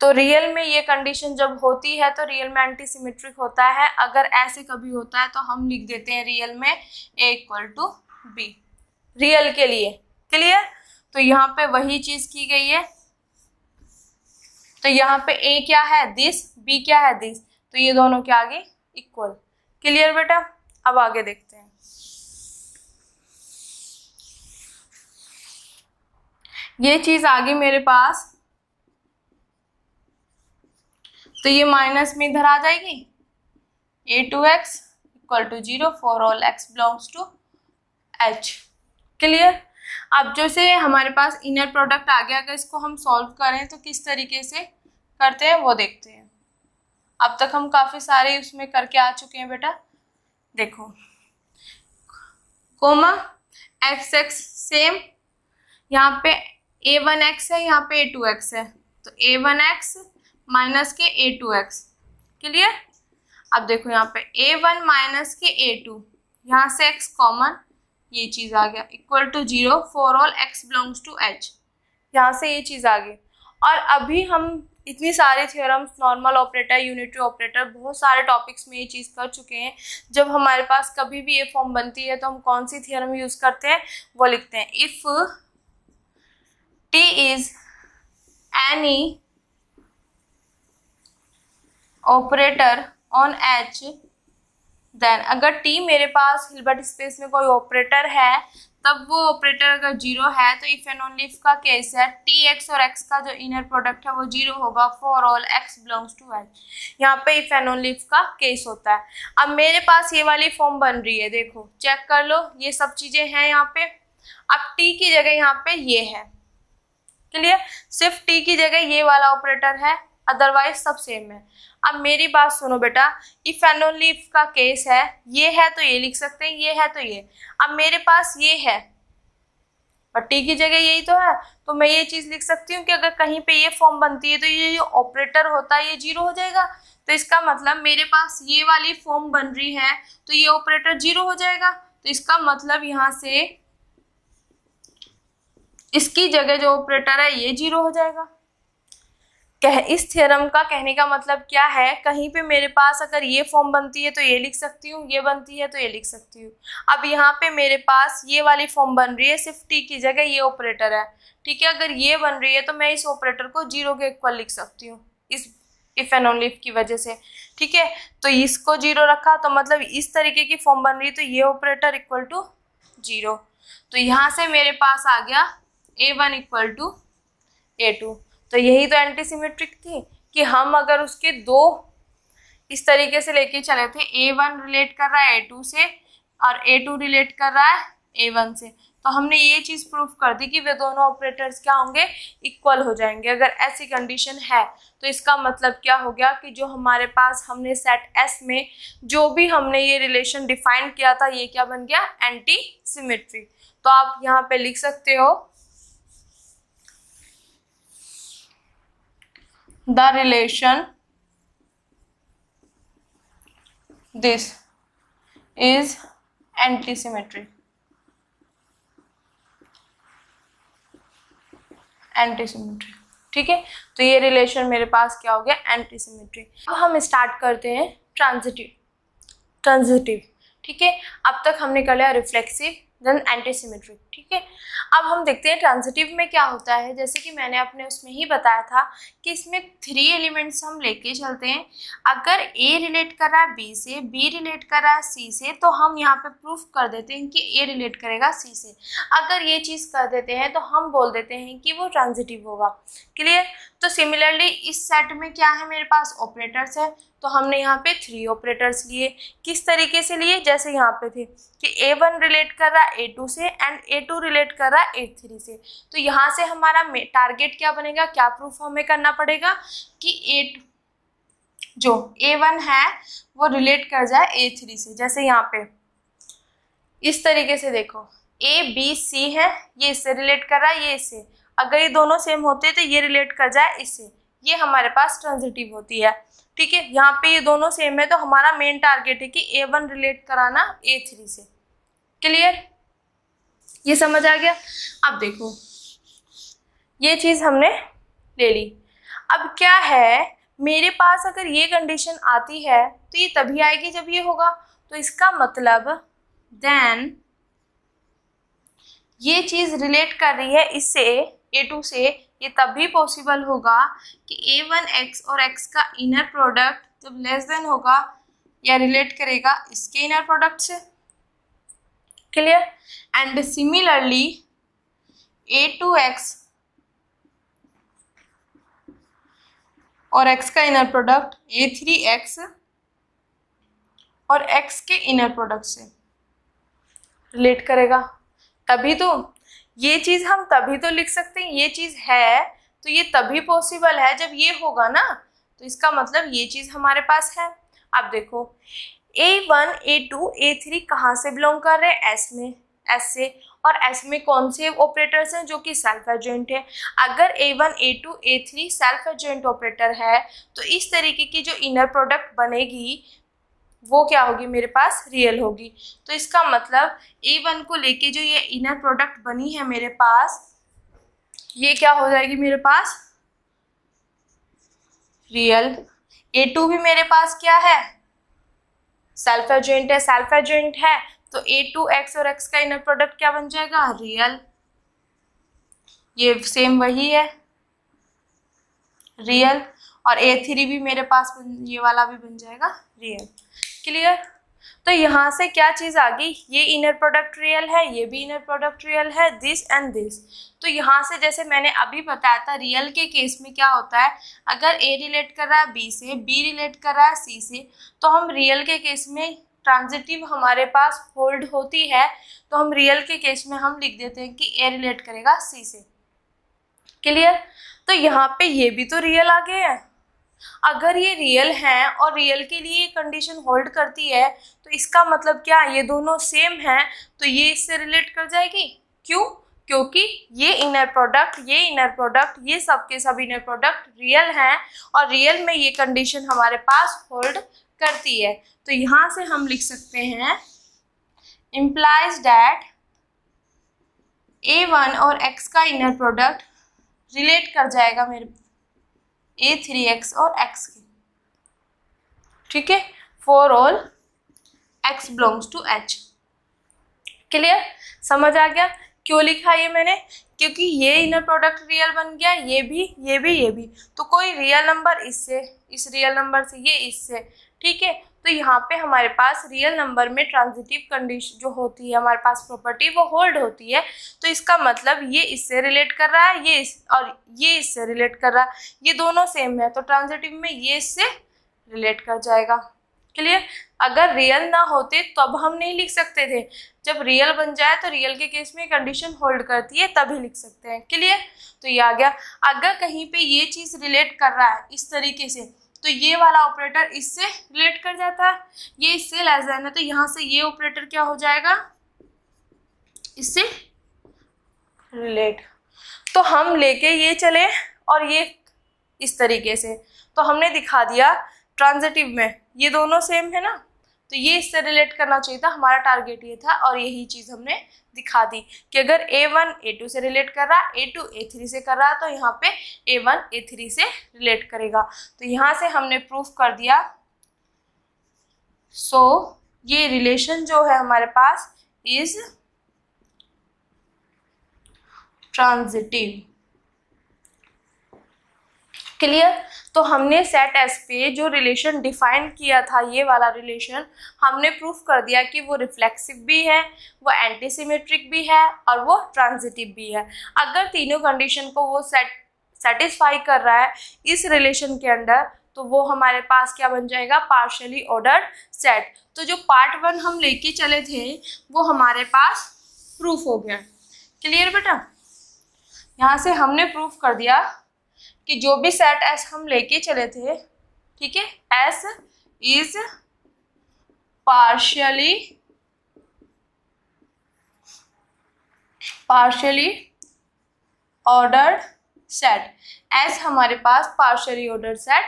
तो रियल में ये कंडीशन जब होती है तो रियल में एंटी सिमेट्रिक होता है। अगर ऐसे कभी होता है तो हम लिख देते हैं रियल में A equal to B, real के लिए। क्लियर? तो यहाँ पे वही चीज की गई है, तो यहाँ पे A क्या है, दिस, B क्या है, दिस, तो ये दोनों क्या आगे इक्वल। क्लियर बेटा? अब आगे देखते हैं। ये चीज आ गई मेरे पास, तो ये माइनस में इधर आ जाएगी, A2x equal to 0 for all x belongs to H। Clear? अब जैसे हमारे पास इनर प्रोडक्ट आ गया, अगर इसको हम सॉल्व करें तो किस तरीके से करते हैं वो देखते हैं। अब तक हम काफ़ी सारे उसमें करके आ चुके हैं बेटा। देखो, कोमा x सेम, यहाँ पे A1x है, यहाँ पे A2x है, तो A1x माइनस के A2x। क्लियर? अब देखो यहाँ पे A1 माइनस के A2, यहाँ से x कॉमन, ये चीज़ आ गया, equal to 0 for all x belongs to H। यहाँ से ये चीज़ आ गई। और अभी हम इतनी सारे theorems, normal operator, unitary operator, बहुत सारे टॉपिक्स में ये चीज़ कर चुके हैं। जब हमारे पास कभी भी ये फॉर्म बनती है तो हम कौन सी थ्योरम यूज़ करते हैं वो लिखते हैं, if T is any operator on H, then अगर T मेरे पास हिल्बर्ट स्पेस में कोई ऑपरेटर है, तब वो ऑपरेटर अगर 0 है तो इफ एंड ओनली इफ का केस है, Tx और x का जो इनर प्रोडक्ट है वो 0 होगा for all x belongs to H। यहाँ पे इफ एंड ओनली इफ का केस होता है। अब मेरे पास ये वाली फॉर्म बन रही है, देखो चेक कर लो, ये सब चीजें हैं यहाँ पे। अब T की जगह यहाँ पे ये है। क्लियर? सिर्फ T की जगह ये वाला ऑपरेटर है, अदरवाइज सब सेम है। अब मेरी बात सुनो बेटा, इफ एंड ओनली इफ का केस है, ये है तो ये लिख सकते हैं, ये है तो ये। अब मेरे पास ये है और T की जगह यही तो है, तो मैं ये चीज लिख सकती हूँ कि अगर कहीं पे ये फॉर्म बनती है तो ये जो ऑपरेटर होता है ये 0 हो जाएगा। तो इसका मतलब मेरे पास ये वाली फॉर्म बन रही है तो ये ऑपरेटर 0 हो जाएगा। तो इसका मतलब यहाँ से इसकी जगह जो ऑपरेटर है ये 0 हो जाएगा। इस थ्योरम का कहने का मतलब क्या है, कहीं पे मेरे पास अगर ये फॉर्म बनती है तो ये लिख सकती हूँ, ये बनती है तो ये लिख सकती हूँ। अब यहाँ पे मेरे पास ये वाली फॉर्म बन रही है, सिर्फ T की जगह ये ऑपरेटर है। ठीक है, अगर ये बन रही है तो मैं इस ऑपरेटर को 0 के इक्वल लिख सकती हूँ, इस इफ एंड ओनली इफ की वजह से। ठीक है, तो इसको 0 रखा तो मतलब इस तरीके की फॉर्म बन रही है, तो ये ऑपरेटर इक्वल टू 0। तो यहाँ से मेरे पास आ गया A1 इक्वल टू A2। तो यही तो एंटी सिमेट्रिक थी कि हम अगर उसके दो इस तरीके से लेके चले थे, A1 रिलेट कर रहा है A2 से और A2 रिलेट कर रहा है A1 से, तो हमने ये चीज़ प्रूफ कर दी कि वे दोनों ऑपरेटर्स क्या होंगे, इक्वल हो जाएंगे। अगर ऐसी कंडीशन है तो इसका मतलब क्या हो गया कि जो हमारे पास हमने सेट S में जो भी हमने ये रिलेशन डिफाइन किया था, ये क्या बन गया, एंटी सिमेट्रिक। तो आप यहाँ पे लिख सकते हो the relation this is anti-symmetric। Anti-symmetric. ठीक है, तो ये रिलेशन मेरे पास क्या हो गया, एंटी-सिमेट्रिक। अब हम स्टार्ट करते हैं ट्रांजिटिव। ठीक है, अब तक हमने कर लिया रिफ्लेक्सिव, देन एंटीसिमेट्रिक। ठीक है, अब हम देखते हैं ट्रांजिटिव में क्या होता है। जैसे कि मैंने अपने उसमें ही बताया था कि इसमें 3 एलिमेंट्स हम लेके चलते हैं। अगर ए रिलेट कर रहा है बी से, बी रिलेट कर रहा है सी से, तो हम यहाँ पे प्रूफ कर देते हैं कि ए रिलेट करेगा सी से। अगर ये चीज़ कर देते हैं तो हम बोल देते हैं कि वो ट्रांजिटिव होगा। क्लियर। तो सिमिलरली इस सेट में क्या है, मेरे पास ऑपरेटर्स है, तो हमने यहाँ पे 3 ऑपरेटर्स लिए। किस तरीके से लिए, जैसे यहाँ पे थे कि A1 रिलेट कर रहा है A2 से एंड A2 रिलेट कर रहा है A3 से। तो यहाँ से हमारा टारगेट क्या बनेगा, क्या प्रूफ हमें करना पड़ेगा कि जो A1 है वो रिलेट कर जाए A3 से। जैसे यहाँ पे इस तरीके से देखो, A B C है, ये इससे रिलेट कर रहा है, ये इससे, अगर ये दोनों सेम होते तो ये रिलेट कर जाए इससे, ये हमारे पास ट्रांजिटिव होती है। ठीक है, यहाँ पे ये दोनों सेम है तो हमारा मेन टारगेट है कि A1 रिलेट कराना A3 से। क्लियर, ये समझ आ गया। अब देखो ये चीज हमने ले ली। अब क्या है, मेरे पास अगर ये कंडीशन आती है तो ये तभी आएगी जब ये होगा। तो इसका मतलब देन ये चीज रिलेट कर रही है इससे A2 से, ये तभी पॉसिबल होगा कि A1x और x का इनर प्रोडक्ट जब लेस देन होगा या रिलेट करेगा इसके इनर प्रोडक्ट से। क्लियर। एंड सिमिलरली A2x और x का इनर प्रोडक्ट A3x और x के इनर प्रोडक्ट से रिलेट करेगा। तभी तो ये चीज हम तभी तो लिख सकते हैं, ये चीज है तो ये तभी पॉसिबल है जब ये होगा ना। तो इसका मतलब ये चीज हमारे पास है। अब देखो A1 A2 A3 कहाँ से बिलोंग कर रहे हैं, S में, S से। और S में कौन से ऑपरेटर्स हैं, जो कि सेल्फ एडजॉइंट है। अगर A1 A2 A3 self adjoint operator है तो इस तरीके की जो इनर प्रोडक्ट बनेगी वो क्या होगी, मेरे पास रियल होगी। तो इसका मतलब A1 को लेके जो ये इनर प्रोडक्ट बनी है मेरे पास, ये क्या हो जाएगी मेरे पास, रियल। A2 भी मेरे पास क्या है, सेल्फ एडजॉइंट है। सेल्फ एडजॉइंट है तो A2x और x का इनर प्रोडक्ट क्या बन जाएगा, रियल। ये सेम वही है, रियल। और A3 भी मेरे पास ये वाला भी बन जाएगा रियल। क्लियर। तो यहाँ से क्या चीज आ गई, ये इनर प्रोडक्ट रियल है, ये भी इनर प्रोडक्ट रियल है, दिस एंड दिस। तो यहाँ से जैसे मैंने अभी बताया था, रियल के केस में क्या होता है, अगर A रिलेट कर रहा है B से, B रिलेट कर रहा है C से, तो हम रियल के केस में ट्रांजिटिव हमारे पास होल्ड होती है, तो हम रियल के केस में हम लिख देते हैं कि A रिलेट करेगा C से। क्लियर। तो यहाँ पे ये भी तो रियल आ गए हैं। अगर ये रियल है और रियल के लिए ये कंडीशन होल्ड करती है तो इसका मतलब क्या, ये दोनों सेम हैं तो ये इससे रिलेट कर जाएगी। क्यों, क्योंकि ये इनर प्रोडक्ट, ये इनर प्रोडक्ट, ये सब के सब इनर प्रोडक्ट रियल हैं और रियल में ये कंडीशन हमारे पास होल्ड करती है। तो यहाँ से हम लिख सकते हैं implies that A1 और x का इनर प्रोडक्ट रिलेट कर जाएगा मेरे A3x और x की। ठीक है, for all x belongs to H। Clear, समझ आ गया क्यों लिखा ये मैंने, क्योंकि ये इनर प्रोडक्ट रियल बन गया, ये भी। तो कोई रियल नंबर इससे, इस रियल नंबर से, ये इससे। ठीक है, तो यहाँ पे हमारे पास रियल नंबर में ट्रांजिटिव कंडीशन जो होती है हमारे पास प्रॉपर्टी, वो होल्ड होती है। तो इसका मतलब ये इससे रिलेट कर रहा है, और ये इससे रिलेट कर रहा है, ये दोनों सेम है तो ट्रांजिटिव में ये इससे रिलेट कर जाएगा। क्लियर। अगर रियल ना होते तो अब हम नहीं लिख सकते थे, जब रियल बन जाए तो रियल के केस में कंडीशन होल्ड करती है तभी लिख सकते हैं। क्लियर। तो ये आ गया। अगर कहीं पे ये चीज रिलेट कर रहा है इस तरीके से तो ये वाला ऑपरेटर इससे रिलेट कर जाता है, ये इससे लेस देन है तो यहाँ से ये ऑपरेटर क्या हो जाएगा, इससे रिलेट। तो हम लेके ये चले और ये इस तरीके से, तो हमने दिखा दिया ट्रांजिटिव में ये दोनों सेम है ना, तो ये इससे रिलेट करना चाहिए था, हमारा टारगेट ये था और यही चीज हमने दिखा दी कि अगर A1 A2 से रिलेट कर रहा है, A2 A3 से कर रहा है तो यहाँ पे A1 A3 से रिलेट करेगा। तो यहाँ से हमने प्रूफ कर दिया। सो ये रिलेशन जो है हमारे पास इज ट्रांजिटिव। क्लियर। तो हमने सेट एस पे जो रिलेशन डिफाइन किया था, ये वाला रिलेशन, हमने प्रूफ कर दिया कि वो रिफ्लेक्सिव भी है, वो एंटीसिमेट्रिक भी है और वो ट्रांजिटिव भी है। अगर तीनों कंडीशन को वो सेटिस्फाई कर रहा है इस रिलेशन के अंडर, तो वो हमारे पास क्या बन जाएगा, पार्शियली ऑर्डर्ड सेट। तो जो पार्ट 1 हम लेके चले थे वो हमारे पास प्रूफ हो गया। क्लियर बेटा। यहाँ से हमने प्रूफ कर दिया कि जो भी सेट एस हम लेके चले थे, ठीक है, S is partially ordered set, S हमारे पास पार्शियली ऑर्डर्ड सेट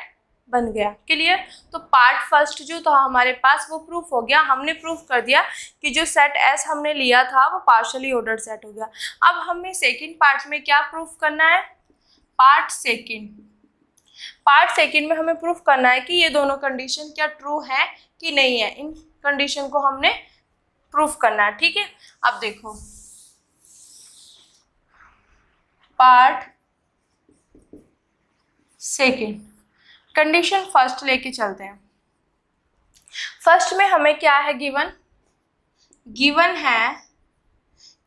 बन गया। क्लियर। तो पार्ट फर्स्ट जो था हमारे पास वो प्रूफ हो गया, हमने प्रूफ कर दिया कि जो सेट एस हमने लिया था वो पार्शियली ऑर्डर्ड सेट हो गया। अब हमें सेकंड पार्ट में क्या प्रूफ करना है, पार्ट सेकंड में हमें प्रूफ करना है कि ये दोनों कंडीशन क्या ट्रू है कि नहीं है। इन कंडीशन को हमने प्रूफ करना है। ठीक है। अब देखो पार्ट सेकंड, कंडीशन फर्स्ट लेके चलते हैं। फर्स्ट में हमें क्या है गिवन है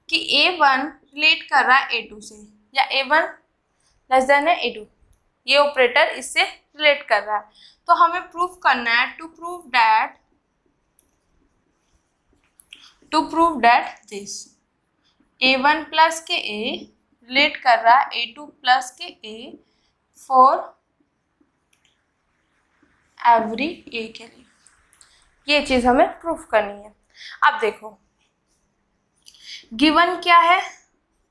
कि A1 रिलेट कर रहा है A2 से, या A1 लेस देन है A2, ये ऑपरेटर इससे रिलेट कर रहा है। तो हमें प्रूफ करना है to prove that this A1 plus के A रिलेट कर रहा है A2 प्लस के A फॉर एवरी A के लिए। ये चीज हमें प्रूफ करनी है। अब देखो गिवन क्या है,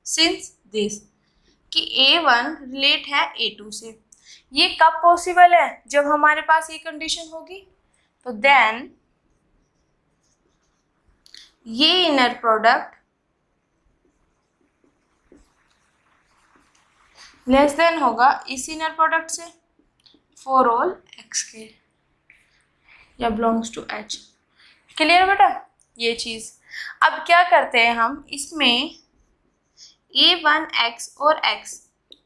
सिंस दिस कि A1 रिलेट है A2 से। ये कब पॉसिबल है, जब हमारे पास ये कंडीशन होगी। तो देन ये इनर प्रोडक्ट लेस देन होगा इस इनर प्रोडक्ट से फॉर ऑल x के, या बिलोंग्स टू H। क्लियर बेटा ये चीज। अब क्या करते हैं हम, इसमें A1x और x,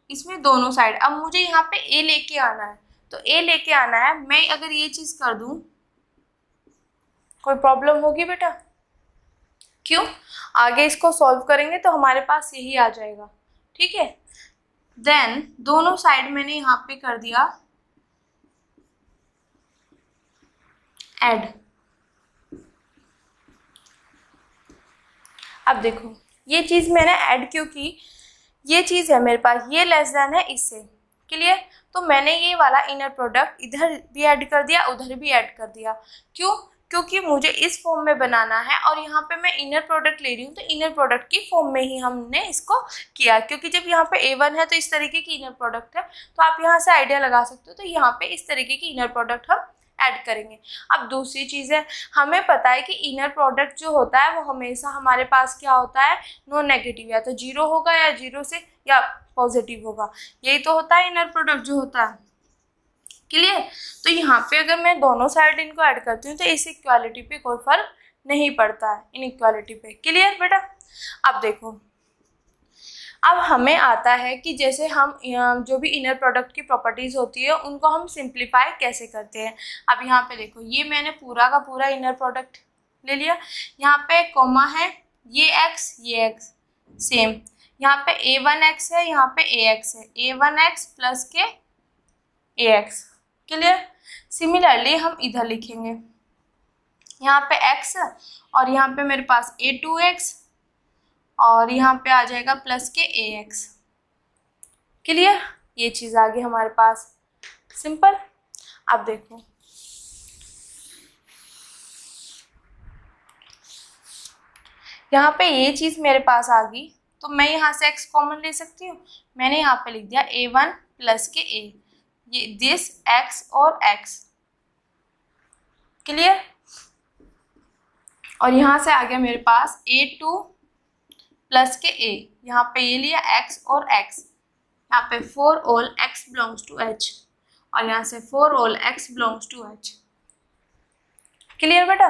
इसमें दोनों साइड, अब मुझे यहाँ पे A लेके आना है, तो A लेके आना है। मैं अगर ये चीज कर दूं कोई प्रॉब्लम होगी बेटा? क्यों? आगे इसको सॉल्व करेंगे तो हमारे पास यही आ जाएगा। ठीक है। देन दोनों साइड मैंने यहाँ पे कर दिया ऐड। अब देखो ये चीज मैंने ऐड क्यों की, ये चीज है मेरे पास, ये लेस देन है इससे। क्लियर। तो मैंने ये वाला इनर प्रोडक्ट इधर भी ऐड कर दिया, उधर भी ऐड कर दिया। क्यों? क्योंकि मुझे इस फॉर्म में बनाना है और यहाँ पे मैं इनर प्रोडक्ट ले रही हूँ, तो इनर प्रोडक्ट की फॉर्म में ही हमने इसको किया। क्योंकि जब यहाँ पे A1 है तो इस तरीके की इनर प्रोडक्ट है, तो आप यहाँ से आइडिया लगा सकते हो। तो यहाँ पे इस तरीके की इनर प्रोडक्ट हम ऐड करेंगे। अब दूसरी चीज़ है, हमें पता है कि इनर प्रोडक्ट जो होता है वो हमेशा हमारे पास क्या होता है, नॉन नेगेटिव, या तो जीरो होगा या जीरो से या पॉजिटिव होगा। यही तो होता है इनर प्रोडक्ट जो होता है। क्लियर। तो यहाँ पे अगर मैं दोनों साइड इनको ऐड करती हूँ तो इस इक्वालिटी पे कोई फर्क नहीं पड़ता है, इन इक्वालिटी पे। क्लियर बेटा। अब देखो अब हमें आता है कि जैसे हम जो भी इनर प्रोडक्ट की प्रॉपर्टीज होती है उनको हम सिंप्लीफाई कैसे करते हैं। अब यहाँ पे देखो ये मैंने पूरा का पूरा इनर प्रोडक्ट ले लिया, यहाँ पे कॉमा है, ये x सेम, यहाँ पे A1x है, यहाँ पे AX है, A1x प्लस के AX। क्लियर। सिमिलरली हम इधर लिखेंगे, यहाँ पे x और यहाँ पे मेरे पास A2x और यहाँ पे आ जाएगा प्लस के AX। क्लियर। ये चीज़ आ गई हमारे पास, सिंपल। अब देखो यहाँ पे ये चीज़ मेरे पास आ गई, तो मैं यहाँ से x कॉमन ले सकती हूँ। मैंने यहाँ पे लिख दिया A1 प्लस के A, ये दिस x और x। क्लियर। और यहाँ से आ गया मेरे पास A2 प्लस के A, यहाँ पे ये लिया x और x, यहाँ पे for all x belongs to H, और यहाँ से for all x belongs to H। Clear बेटा।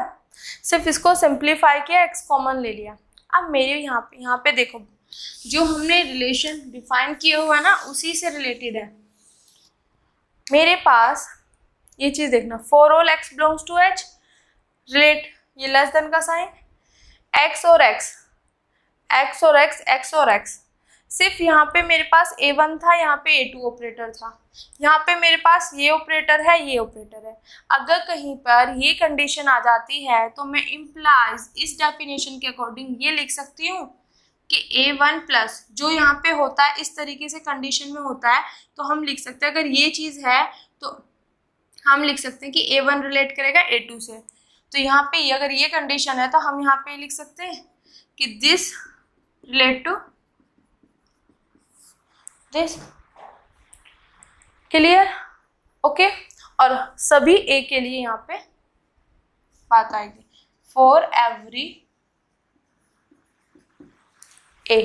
सिर्फ इसको सिंप्लीफाई किया, x कॉमन ले लिया। अब मेरे यहाँ पे देखो जो हमने रिलेशन डिफाइन किया हुआ है ना उसी से रिलेटेड है। मेरे पास ये चीज देखना, for all x belongs to h, relate ये लेस देन का साइन, x और x, x और x, x और x। सिर्फ यहाँ पे मेरे पास a1 था, यहाँ पे a2 ऑपरेटर था, यहाँ पे मेरे पास ये ऑपरेटर है, ये ऑपरेटर है। अगर कहीं पर ये कंडीशन आ जाती है तो मैं इम्प्लाइज इस डेफिनेशन के अकॉर्डिंग ये लिख सकती हूँ कि a1 प्लस जो यहाँ पे होता है इस तरीके से कंडीशन में होता है, तो हम लिख सकते हैं अगर ये चीज़ है तो हम लिख सकते हैं कि a1 रिलेट करेगा a2 से। तो यहाँ पे अगर ये कंडीशन है तो हम यहाँ पे लिख सकते हैं कि this relate to this. Clear? Okay. और सभी a के लिए यहाँ पे बात आएगी, फॉर एवरी a।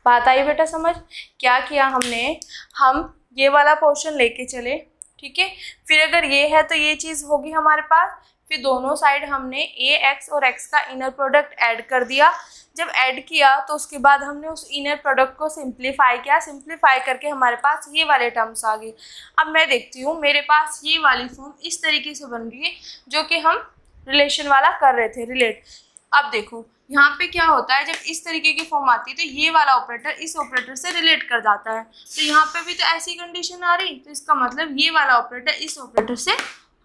बात आई बेटा समझ? क्या किया हमने, हम ये वाला पोर्शन लेके चले, ठीक है। फिर अगर ये है तो ये चीज़ होगी हमारे पास, फिर दोनों साइड हमने a x और x का इनर प्रोडक्ट ऐड कर दिया। जब ऐड किया तो उसके बाद हमने उस इनर प्रोडक्ट को सिंप्लीफाई किया, सिंप्लीफाई करके हमारे पास ये वाले टर्म्स आ गए। अब मैं देखती हूँ मेरे पास ये वाली फॉर्म इस तरीके से बन रही है जो कि हम रिलेशन वाला कर रहे थे, रिलेट। अब देखो यहाँ पे क्या होता है, जब इस तरीके की फॉर्म आती है तो ये वाला ऑपरेटर इस ऑपरेटर से रिलेट कर जाता है। तो यहाँ पे भी तो ऐसी कंडीशन आ रही, तो इसका मतलब ये वाला ऑपरेटर इस ऑपरेटर से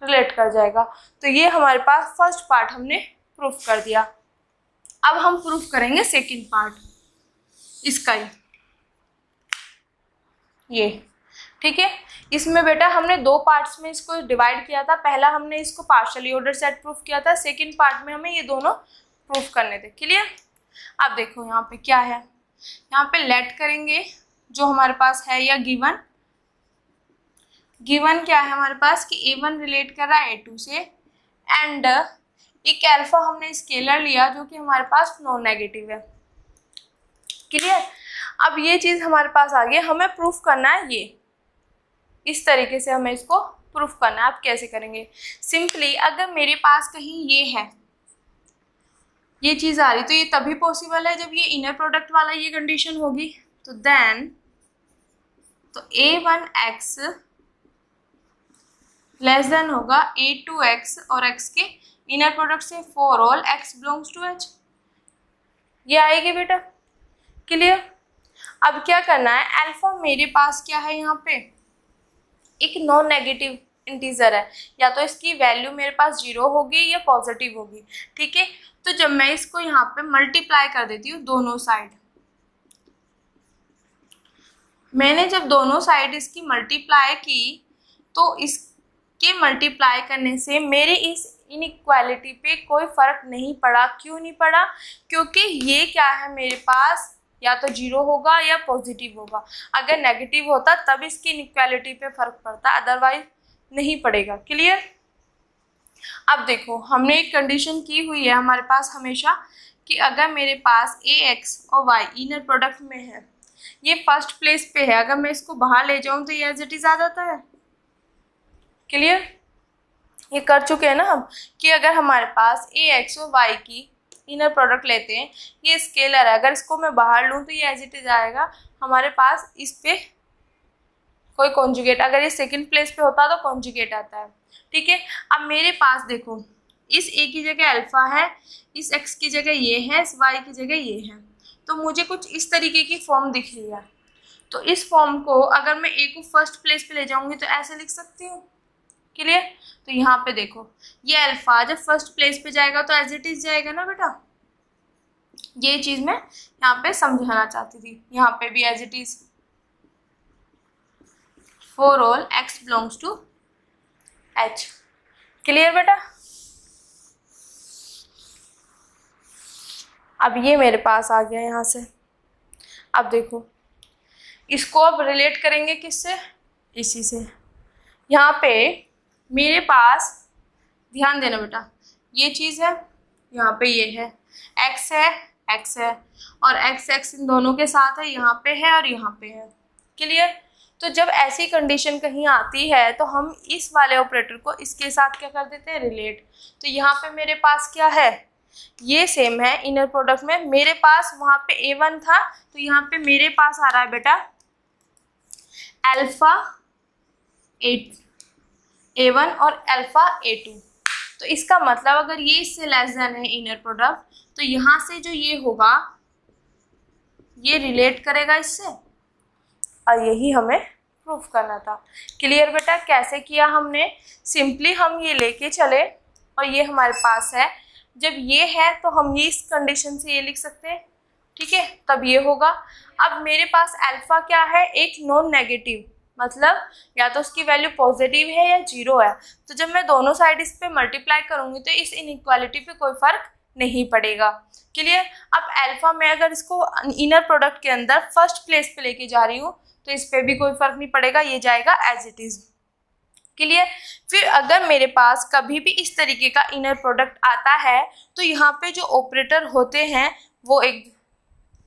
रिलेट कर जाएगा। तो ये हमारे पास फर्स्ट पार्ट हमने प्रूफ कर दिया। अब हम प्रूफ करेंगे सेकंड पार्ट इसका ही, ये ठीक है। इसमें बेटा हमने दो पार्ट्स में इसको डिवाइड किया था। पहला हमने इसको पार्शियली ऑर्डर सेट प्रूफ किया था, सेकंड पार्ट में हमें ये दोनों प्रूफ करने थे। क्लियर? अब देखो यहाँ पे क्या है, यहाँ पे लेट करेंगे जो हमारे पास है या गिवन क्या है हमारे पास कि a1 रिलेट कर रहा है a2 से, एंड एक अल्फा हमने स्केलर लिया जो कि हमारे पास नॉन नेगेटिव है। क्लियर? अब ये चीज़ हमारे पास आ गई, हमें प्रूफ करना है ये, इस तरीके से हमें इसको प्रूफ करना है। आप कैसे करेंगे? सिंपली अगर मेरे पास कहीं ये है, ये चीज़ आ रही, तो ये तभी पॉसिबल है जब ये इनर प्रोडक्ट वाला ये कंडीशन होगी। तो देन तो a1x लेस देन होगा a2x और x के इनर प्रोडक्ट से for all x belongs to h, ये आएगी बेटा। क्लियर? अब क्या करना है, अल्फा मेरे पास क्या है, यहाँ पे एक नॉन नेगेटिव इंटीजर है, या तो इसकी वैल्यू मेरे पास 0 होगी या पॉजिटिव होगी, ठीक है। तो जब मैं इसको यहाँ पे मल्टीप्लाई कर देती हूँ दोनों साइड, मैंने जब दोनों साइड इसकी मल्टीप्लाई की तो इसके मल्टीप्लाई करने से मेरे इस इनइक्वालिटी पे कोई फर्क नहीं पड़ा। क्यों नहीं पड़ा? क्योंकि ये क्या है मेरे पास, या तो 0 होगा या पॉजिटिव होगा। अगर नेगेटिव होता तब इसकी इनइक्वालिटी पे फर्क पड़ता, अदरवाइज नहीं पड़ेगा। क्लियर? अब देखो हमने एक कंडीशन की हुई है हमारे पास हमेशा कि अगर मेरे पास ax और y इनर प्रोडक्ट में है, ये फर्स्ट प्लेस पे है, अगर मैं इसको बाहर ले जाऊं तो ये एज इट इज आ जाता है। क्लियर? ये कर चुके हैं ना हम कि अगर हमारे पास ax और y की इनर प्रोडक्ट लेते हैं, ये स्केलर है, अगर इसको मैं बाहर लूँ तो ये एज इट इज आएगा हमारे पास, इस पे कोई कॉन्जुगेट, अगर ये सेकंड प्लेस पे होता तो कॉन्जुगेट आता है, ठीक है। अब मेरे पास देखो इस a की जगह अल्फा है, इस x की जगह ये है, इस y की जगह ये है, तो मुझे कुछ इस तरीके की फॉर्म दिख रही है। तो इस फॉर्म को अगर मैं a को फर्स्ट प्लेस पे ले जाऊंगी तो ऐसे लिख सकती हूँ। क्लियर? तो यहाँ पे देखो ये अल्फा जब फर्स्ट प्लेस पे जाएगा तो एज इट इज जाएगा ना बेटा, ये चीज मैं यहाँ पे समझाना चाहती थी। यहाँ पे भी as it is for all x belongs to h। Clear बेटा? अब ये मेरे पास आ गया यहाँ से। अब देखो इसको अब रिलेट करेंगे किससे, इसी से। यहाँ पे मेरे पास ध्यान देना बेटा, ये चीज़ है, यहाँ पे ये है, x है, x है, और x इन दोनों के साथ है, यहाँ पे है और यहाँ पे है। क्लियर? तो जब ऐसी कंडीशन कहीं आती है तो हम इस वाले ऑपरेटर को इसके साथ क्या कर देते हैं, रिलेट। तो यहाँ पे मेरे पास क्या है, ये सेम है इनर प्रोडक्ट में। मेरे पास वहां पे A1 था तो यहाँ पे मेरे पास आ रहा है बेटा अल्फा A1 और अल्फा A2। तो इसका मतलब अगर ये इससे लेस देन है इनर प्रोडक्ट तो यहाँ से जो ये होगा ये रिलेट करेगा इससे, और यही हमें प्रूफ करना था। क्लियर बेटा? कैसे किया हमने? सिंपली हम ये लेके चले और ये हमारे पास है, जब ये है तो हम ये इस कंडीशन से ये लिख सकते हैं, ठीक है, तब ये होगा। अब मेरे पास अल्फा क्या है, एक नॉन नेगेटिव, मतलब या तो उसकी वैल्यू पॉजिटिव है या 0 है। तो जब मैं दोनों साइड इस पे मल्टीप्लाई करूंगी तो इस इनइक्वालिटी पे कोई फर्क नहीं पड़ेगा। क्लियर? अब अल्फा में अगर इसको इनर प्रोडक्ट के अंदर फर्स्ट प्लेस पे लेके जा रही हूँ तो इस पे भी कोई फर्क नहीं पड़ेगा, ये जाएगा एज इट इज। क्लियर? फिर अगर मेरे पास कभी भी इस तरीके का इनर प्रोडक्ट आता है तो यहाँ पे जो ऑपरेटर होते हैं वो एक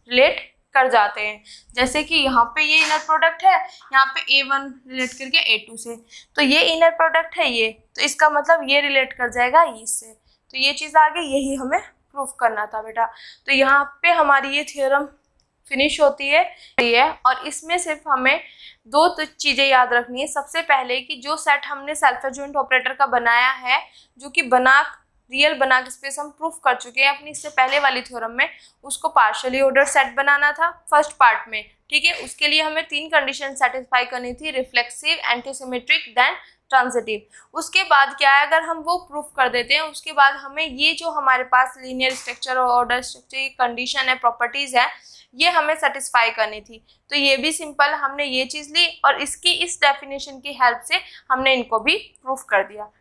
रिलेट कर जाते हैं। जैसे कि यहाँ पे ये इनर प्रोडक्ट है, यहाँ पे A1 रिलेट करके A2 से, तो ये इनर प्रोडक्ट है ये, तो इसका मतलब ये रिलेट कर जाएगा इससे। तो ये चीज़ आ गई, यही हमें प्रूफ करना था बेटा। तो यहाँ पे हमारी ये थ्योरम फिनिश होती है और इसमें सिर्फ हमें दो चीज़ें याद रखनी है। सबसे पहले कि जो सेट हमने सेल्फ एडजॉइंट ऑपरेटर का बनाया है, जो कि रियल बनाक स्पेस हम प्रूफ कर चुके हैं अपनी इससे पहले वाली थ्योरम में, उसको पार्शियली ऑर्डर सेट बनाना था फर्स्ट पार्ट में, ठीक है। उसके लिए हमें 3 कंडीशन सेटिस्फाई करनी थी, रिफ्लेक्सिव, एंटीसिमेट्रिक, देन ट्रांजिटिव। उसके बाद क्या है, अगर हम वो प्रूफ कर देते हैं उसके बाद हमें ये जो हमारे पास लीनियर स्ट्रक्चर और ऑर्डर स्ट्रक्चर की कंडीशन है, प्रॉपर्टीज है, ये हमें सेटिस्फाई करनी थी। तो ये भी सिंपल, हमने ये चीज़ ली और इसकी इस डेफिनेशन की हेल्प से हमने इनको भी प्रूफ कर दिया।